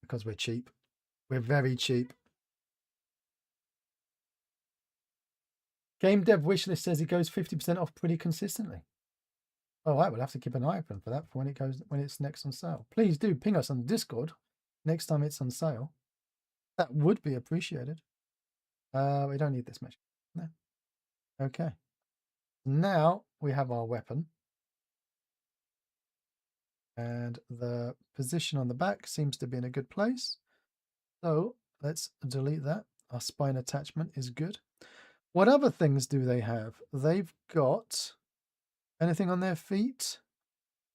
because we're cheap. We're very cheap. Game Dev Wishlist says it goes 50% off pretty consistently. All right, we'll have to keep an eye open for that for when it's next on sale. Please do ping us on Discord next time it's on sale. That would be appreciated. We don't need this much. No. Okay. Now we have our weapon. And the position on the back seems to be in a good place. So let's delete that. Our spine attachment is good. What other things do they have? They've got anything on their feet?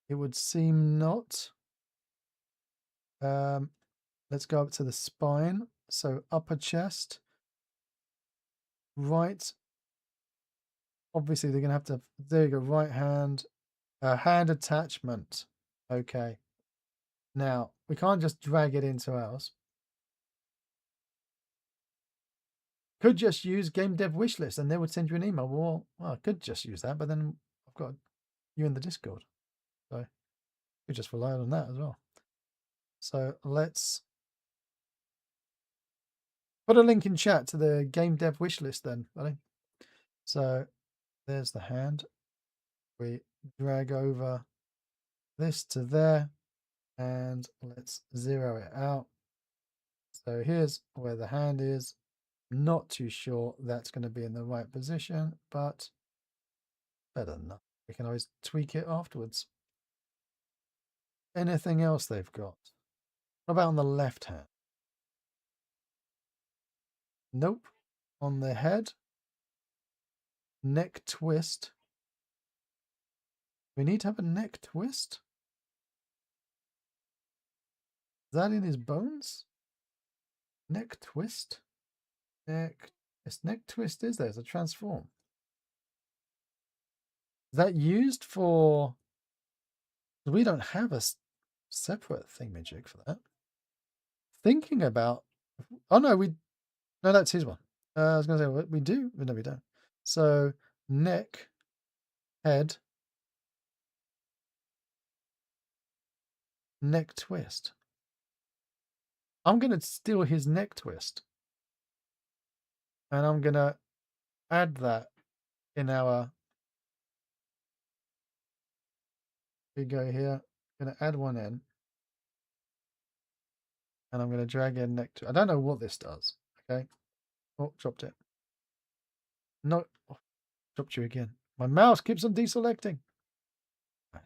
It would seem not. Let's go up to the spine. So upper chest. Right. Obviously, they're going to have to. There you go. Right hand. Hand attachment. Okay. Now, we can't just drag it into ours. Could just use Game Dev Wishlist and they would send you an email. Well, I could just use that, but then I've got you in the Discord. So we just rely on that as well. So let's Put a link in chat to the game dev wish list then, buddy. So there's the hand. We drag over this to there and let's zero it out. So here's where the hand is. Not too sure that's going to be in the right position, but better than that. We can always tweak it afterwards. Anything else they've got? What about on the left hand? Nope. On the head, neck twist. We need to have a neck twist? Is that in his bones? Neck twist? Neck. Yes, neck twist is there. It's a transform. Is that used for... We don't have a separate thingamajig for that. Thinking about... Oh, no, no, that's his one. I was going to say, we do? No, we don't. So, neck, head, neck twist. I'm going to steal his neck twist. And I'm going to add that in our... We go here. I'm going to add one in. And I'm going to drag in neck twist. I don't know what this does. Okay. Oh, dropped it. No. Oh, dropped you again. My mouse keeps on deselecting. Right.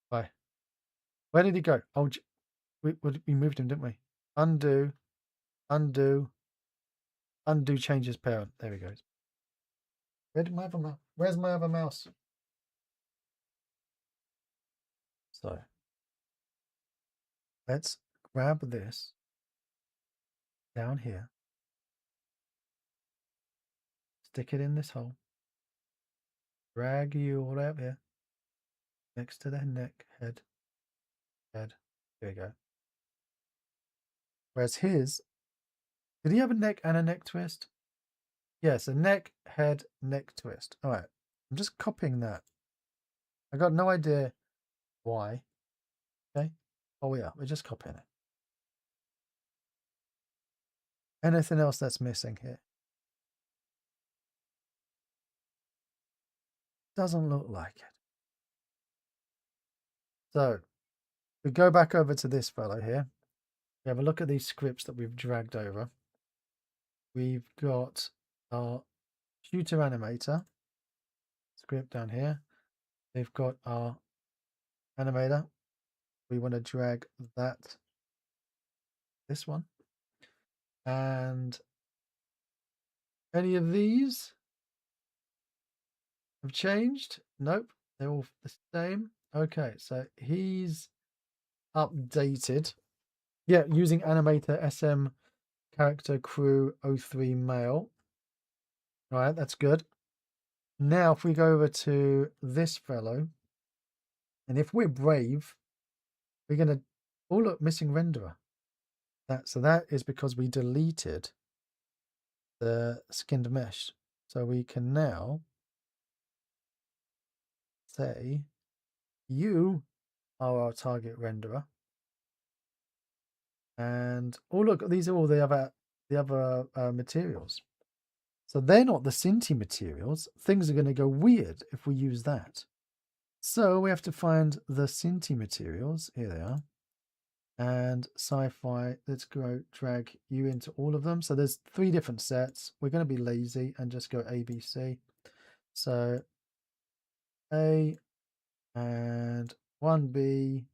Bye. Where did he go? Oh, we moved him, didn't we? Undo, undo, undo changes parent. There we go. Where did my other mouse? Where's my other mouse? So let's grab this down here. Stick it in this hole. Drag you all out here. Next to the neck, head. There we go. Whereas his, did he have a neck and a neck twist? Yes, a neck, head, neck twist. All right. I'm just copying that. I got no idea why. Okay. Oh yeah, we're just copying it. Anything else that's missing here? Doesn't look like it. So we go back over to this fellow here. We have a look at these scripts that we've dragged over. We've got our shooter animator script down here. We've got our animator. We want to drag that, this one. And any of these have changed? Nope, they're all the same. Okay, so he's updated. Yeah, using animator SM character crew 03 male. All right, that's good. Now, if we go over to this fellow, and if we're brave, we're going to... Oh, look, missing renderer. So that is because we deleted the skinned mesh. So we can now say, you are our target renderer. And oh, look, these are all the other materials. So they're not the Synty materials. Things are going to go weird if we use that. So we have to find the Synty materials. Here they are. And Sci-Fi, let's go drag you into all of them. So there's 3 different sets. We're going to be lazy and just go A, B, C. So A and 1B.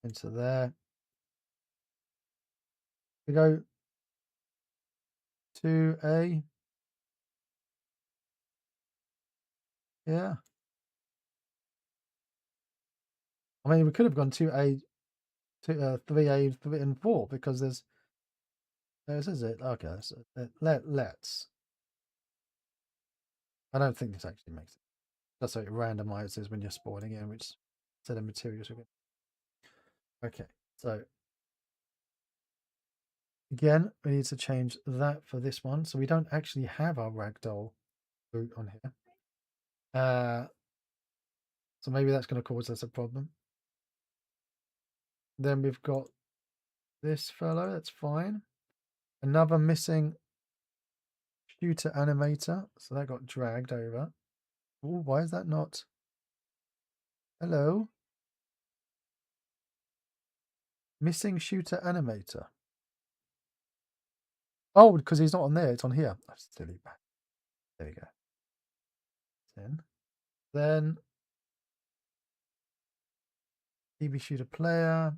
Into there. We go 2A. Yeah. I mean, we could have gone 2A, 3A, 3 and 4 because there's... This is it. Okay, so let's... I don't think this actually makes it. That's how it randomizes when you're spawning in which set of materials we're getting. Okay, so again, we need to change that for this one. So we don't actually have our ragdoll root on here. So maybe that's going to cause us a problem. Then we've got this fellow. That's fine. Another missing shooter animator. So that got dragged over. Oh, why is that not? Hello? Missing shooter animator. Oh, because he's not on there. It's on here. Oh, silly bad. There we go. 10. Then TV shooter player.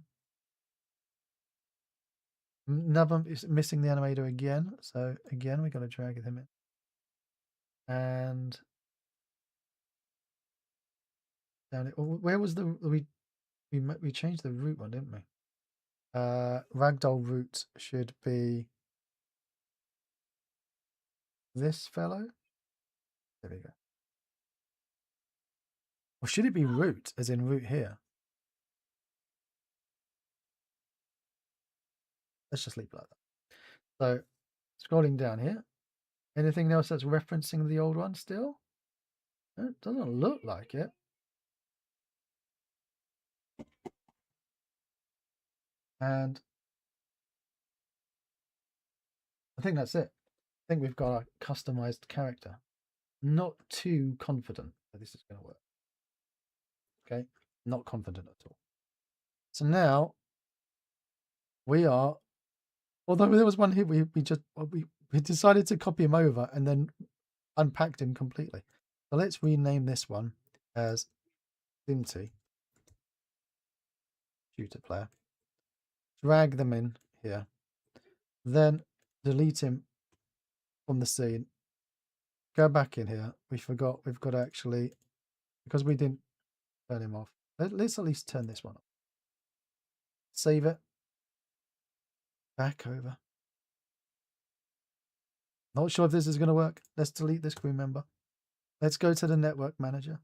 Another is missing the animator again. So again, we got to drag him in. And down it. Where was the we changed the root one, didn't we? Ragdoll root should be this fellow. There we go. Or should it be root, as in root here? Let's just leave it like that. So scrolling down here. Anything else that's referencing the old one still? It doesn't look like it. And I think that's it. I think we've got a customized character. Not too confident that this is going to work. Okay, not confident at all. So now we are, although there was one here, we decided to copy him over and then unpacked him completely. So let's rename this one as Synty Shooter Player. Drag them in here. Then delete him from the scene. Go back in here. We forgot we've got to actually, because we didn't turn him off. Let's at least turn this one off. Save it. Back over. Not sure if this is going to work. Let's delete this crew member. Let's go to the network manager.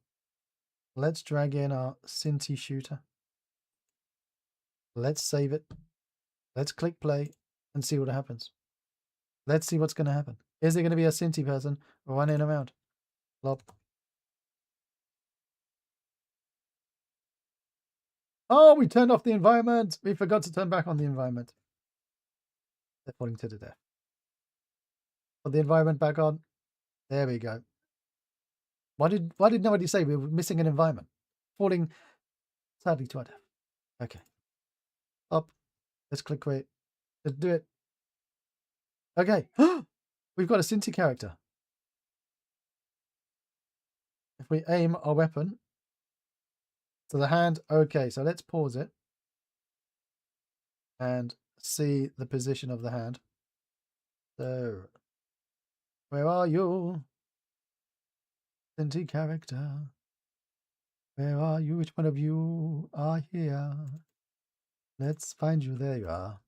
Let's drag in our Synty shooter. Let's save it. Let's click play and see what happens. Let's see what's going to happen. Is there going to be a Synty person running around? Plop. Oh, we turned off the environment. We forgot to turn back on the environment. They're falling to the death. Put the environment back on. There we go. Why did nobody say we were missing an environment? Falling sadly to our death. Okay. Up. Let's click create. Let's do it. Okay. We've got a Synty character. If we aim our weapon to the hand, okay, so let's pause it and see the position of the hand. So, where are you? Synty character. Where are you? Which one of you are here? Let's find you. There you are.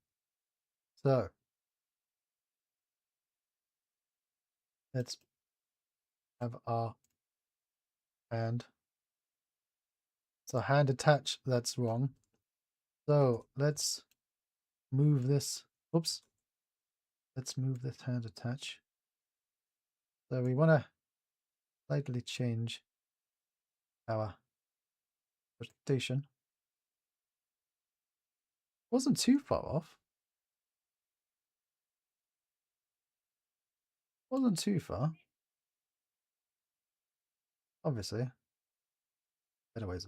So, let's have our hand. So hand attach, that's wrong. So let's move this. Oops. Let's move this hand attach. So we want to slightly change our rotation. Wasn't too far off. Wasn't too far. Obviously. Better ways.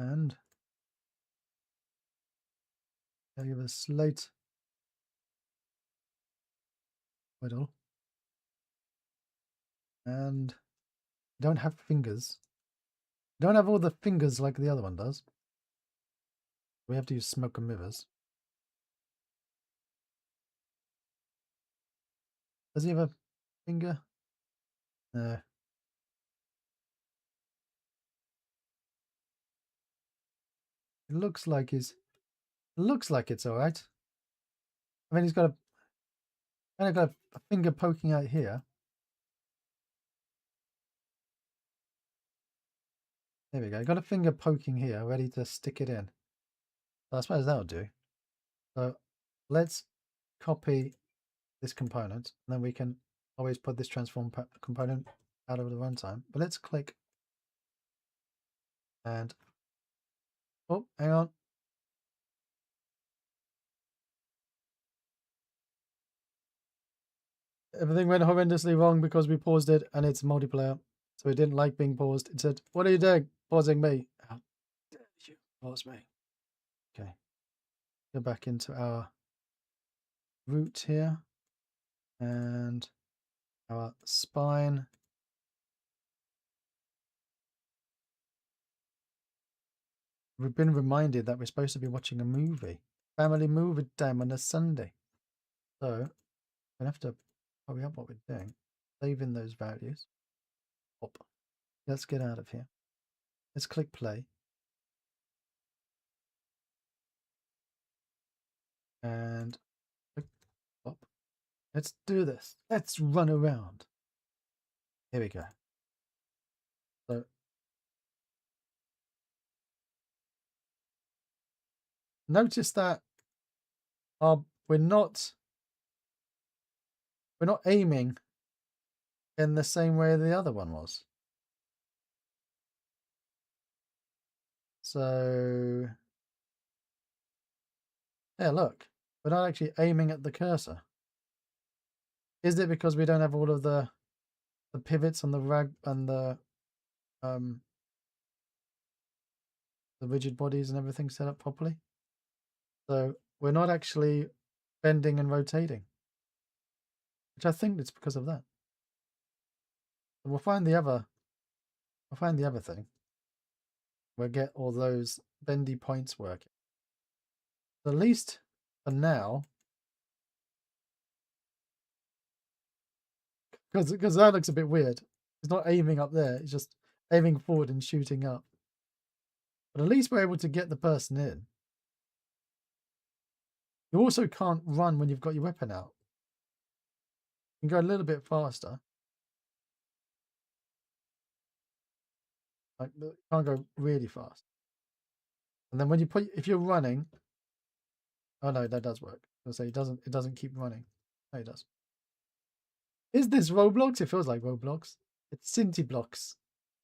And I'll give a slight whittle. And don't have fingers. Don't have all the fingers like the other one does. We have to use smoke and mirrors. Does he have a finger? No. It looks like he's. It looks like it's all right. I mean, he's got a finger poking out here. There we go. Got a finger poking here, ready to stick it in. So I suppose that'll do. So let's copy this component, and then we can always put this transform component out of the runtime. But let's click and oh, hang on. Everything went horrendously wrong because we paused it and it's multiplayer. So it didn't like being paused. It said, "What are you doing? Pausing me." How dare you pause me? Okay. Go back into our root here and our spine. We've been reminded that we're supposed to be watching a movie. Family movie time on a Sunday. So we're gonna have to hurry up what we're doing. Save in those values. Hop. Let's get out of here. Let's click play. And click stop. Let's do this. Let's run around. Here we go. So notice that we're not aiming in the same way the other one was. So yeah, look, we're not actually aiming at the cursor. Is it because we don't have all of the pivots on the rag and the rigid bodies and everything set up properly? So we're not actually bending and rotating, which I think it's because of that. We'll find the other thing. We'll get all those bendy points working. At least for now, because that looks a bit weird. It's not aiming up there; it's just aiming forward and shooting up. But at least we're able to get the person in. You also can't run when you've got your weapon out. You can go a little bit faster. Like, you can't go really fast. And then when you if you're running, oh no, that does work. I'll say it doesn't keep running. No, it does. Is this Roblox? It feels like Roblox. It's Synty blocks.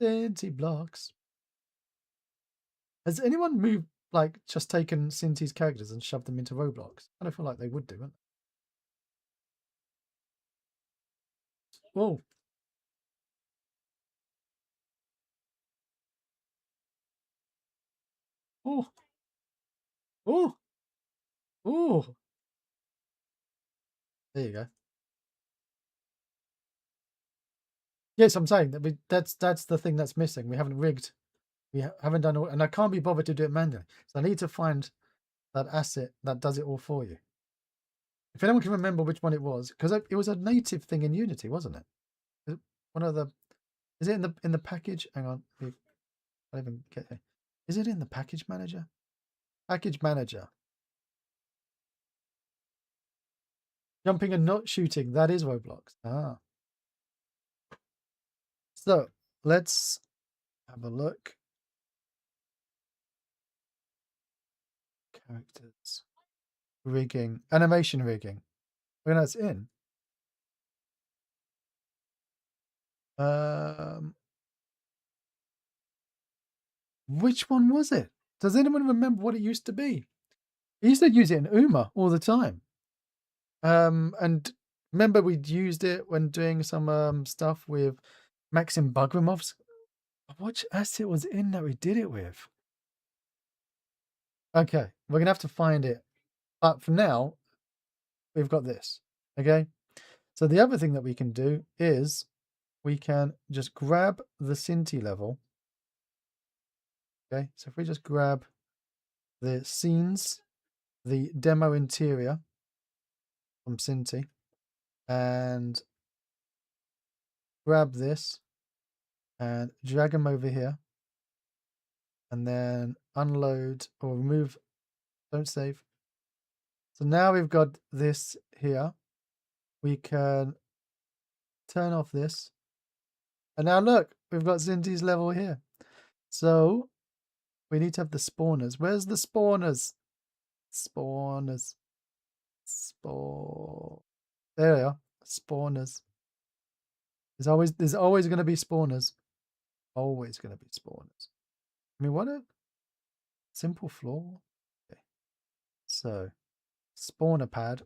Synty blocks. Has anyone moved, like, just taken Synty's characters and shoved them into Roblox? I don't feel like they would do, wouldn't they? Whoa. Oh. Oh. Oh. There you go. Yes, I'm saying that that's the thing that's missing. We haven't rigged. We haven't done all, and I can't be bothered to do it manually. So I need to find that asset that does it all for you. If anyone can remember which one it was, because it was a native thing in Unity, wasn't it? One of the, is it in the package? Hang on, I don't even get it. Is it in the package manager? Package manager. Jumping and not shooting. That is Roblox. Ah. So let's have a look. Characters. Rigging. Animation rigging. When that's in. Which one was it? Does anyone remember what it used to be? I used to use it in Uma all the time. And remember we'd used it when doing some stuff with Maxim Bugramov's. Which asset was in that we did it with? Okay, we're gonna have to find it. But for now, we've got this. Okay. So the other thing that we can do is we can just grab the Synty level. Okay, so if we just grab the scenes, the demo interior from Synty, and grab this and drag them over here, and then unload or remove, don't save. So now we've got this here. We can turn off this. And now look, we've got Synty's level here. So we need to have the spawners. Where's the spawners? Spawners. There we are. Spawners. There's always going to be spawners. Always going to be spawners. I mean, what a simple floor. Okay. So, spawner pad.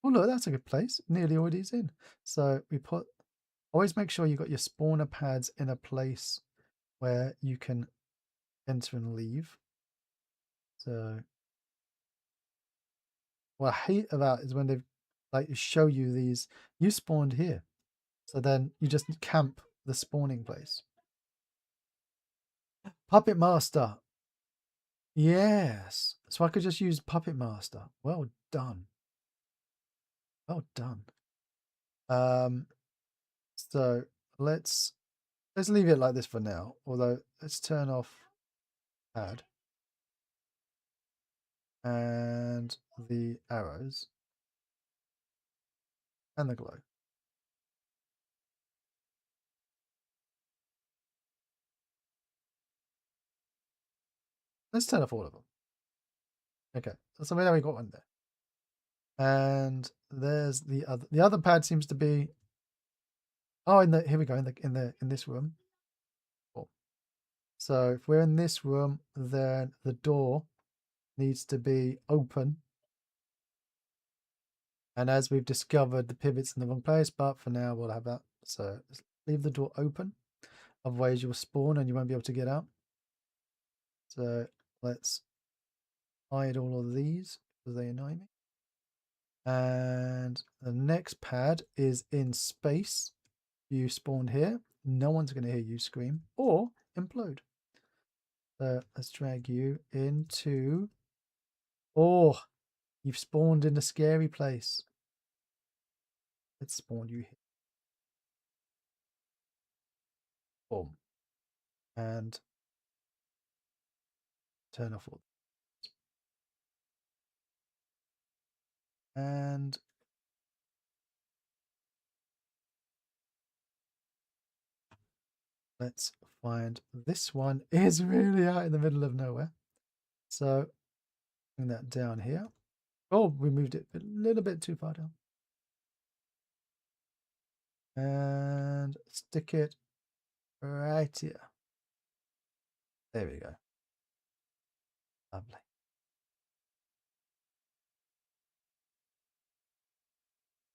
Oh, look, that's a good place. Nearly already's in. So we put, always make sure you got your spawner pads in a place where you can enter and leave. So what I hate about is when they like show you these, you spawned here. So then you just camp the spawning place. Puppet Master. Yes. So I could just use Puppet Master. Well done. Well done. So let's leave it like this for now. Although let's turn off pad and the arrows and the glow. Let's turn off all of them. Okay, so now we got one there. And there's the other pad seems to be, oh, here we go, in this room. Cool. So if we're in this room, then the door needs to be open. And as we've discovered, the pivot's in the wrong place, but for now we'll have that. So let's leave the door open. Otherwise you'll spawn and you won't be able to get out. So let's hide all of these because they annoy me. And the next pad is in space. You spawned here. No one's going to hear you scream or implode. So let's drag you into... Oh, you've spawned in a scary place. Let's spawn you here. Boom. And turn off all. And let's find this one is really out in the middle of nowhere. So bring that down here. Oh, we moved it a little bit too far down. And stick it right here. There we go. Lovely.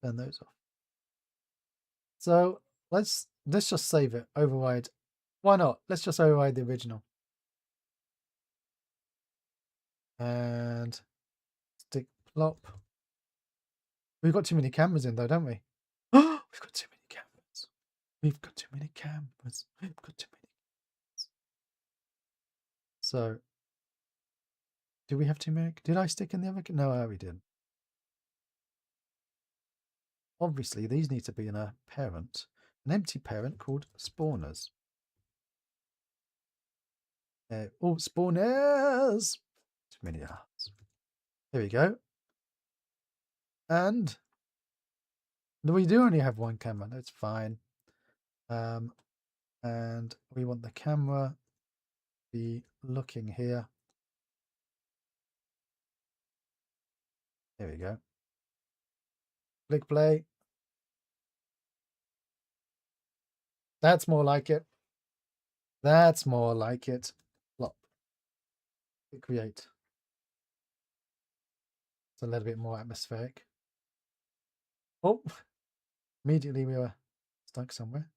Turn those off. So let's just save it. Override. Why not? Let's just override the original. And stick plop. We've got too many cameras in though, don't we? Oh, we've got too many cameras. We've got too many cameras. We've got too many cameras. So do we have too many? Did I stick in the other? No, we didn't. Obviously, these need to be in a parent, an empty parent called spawners. Oh, spawners! Too many hearts. There we go. And we do only have one camera. That's fine. And we want the camera to be looking here. There we go. Click play. That's more like it. That's more like it. Plop. Click create. It's a little bit more atmospheric. Oh, immediately we were stuck somewhere.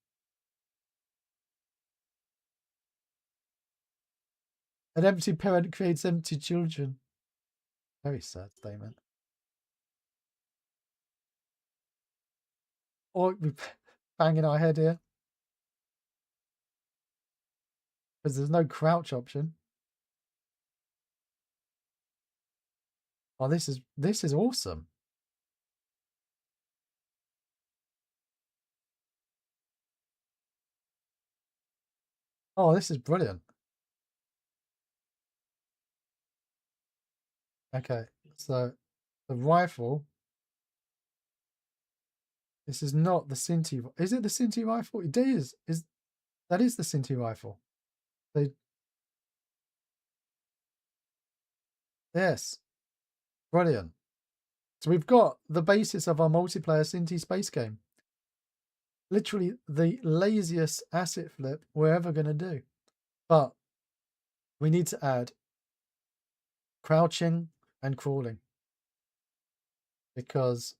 An empty parent creates empty children. Very sad statement. Or we're banging our head here. Because there's no crouch option. Oh, this is awesome. Oh, this is brilliant. Okay, so the rifle. This is not the Synty. Is it the Synty rifle? It is. That is the Synty rifle? Yes. Brilliant. So we've got the basis of our multiplayer Synty space game. literally the laziest asset flip we're ever going to do. But we need to add crouching and crawling, because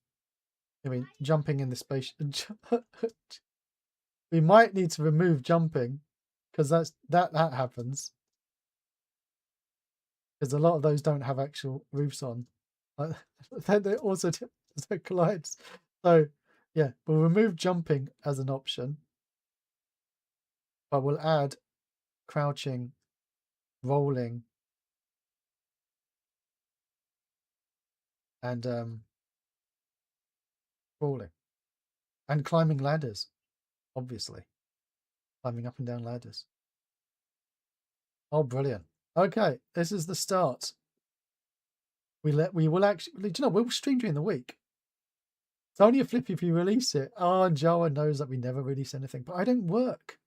I mean jumping in the space. We might need to remove jumping, because that happens, because a lot of those don't have actual roofs on. They also collides. So yeah, we'll remove jumping as an option, but we'll add crouching, rolling, and crawling, and climbing ladders, obviously, climbing up and down ladders. Oh, brilliant! Okay, this is the start. We will actually, do you know, we'll stream during the week. It's only a flip if you release it. Oh, Joa knows that we never release anything, but I don't work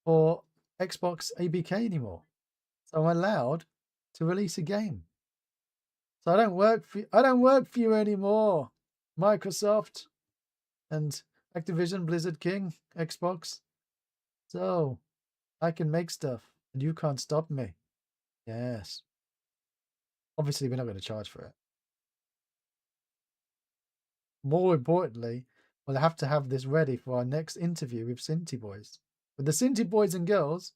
for Xbox ABK anymore, so I'm allowed to release a game. So I don't work for you anymore, Microsoft and Activision, Blizzard King, Xbox. So I can make stuff and you can't stop me. Yes. Obviously, we're not going to charge for it. More importantly, we'll have to have this ready for our next interview with Synty Boys. With the Synty Boys and girls.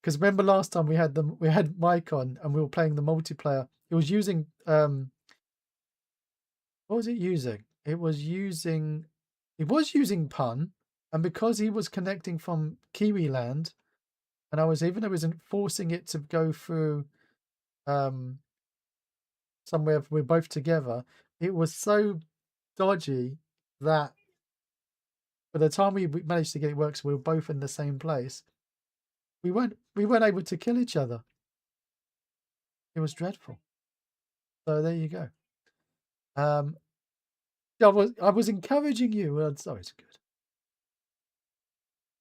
Because remember last time we had Mike on and we were playing the multiplayer. It was using what was it using? It was using Pun, and because he was connecting from Kiwi Land, and I wasn't forcing it to go through somewhere we're both together, it was so dodgy that by the time we managed to get it work, so we were both in the same place, we weren't able to kill each other. It was dreadful. So there you go. I was encouraging you. Sorry, it's good.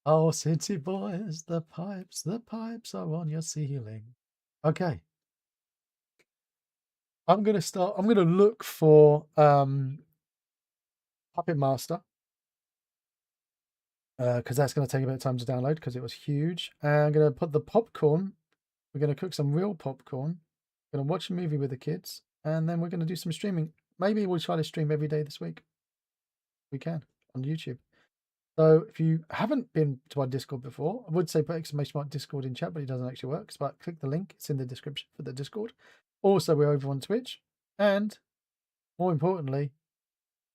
Oh, Synty Boys, the pipes are on your ceiling. Okay. I'm gonna look for Puppet Master. Because that's going to take a bit of time to download because it was huge. And I'm going to put the popcorn. We're going to cook some real popcorn. We're going to watch a movie with the kids. And then we're going to do some streaming. Maybe we'll try to stream every day this week. We can on YouTube. So if you haven't been to our Discord before, I would say put exclamation mark Discord in chat, but it doesn't actually work. But click the link. It's in the description for the Discord. Also, we're over on Twitch. And more importantly,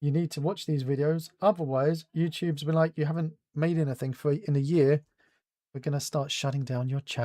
you need to watch these videos. Otherwise, YouTube's been like, you haven't made anything in a year. We're going to start shutting down your channel.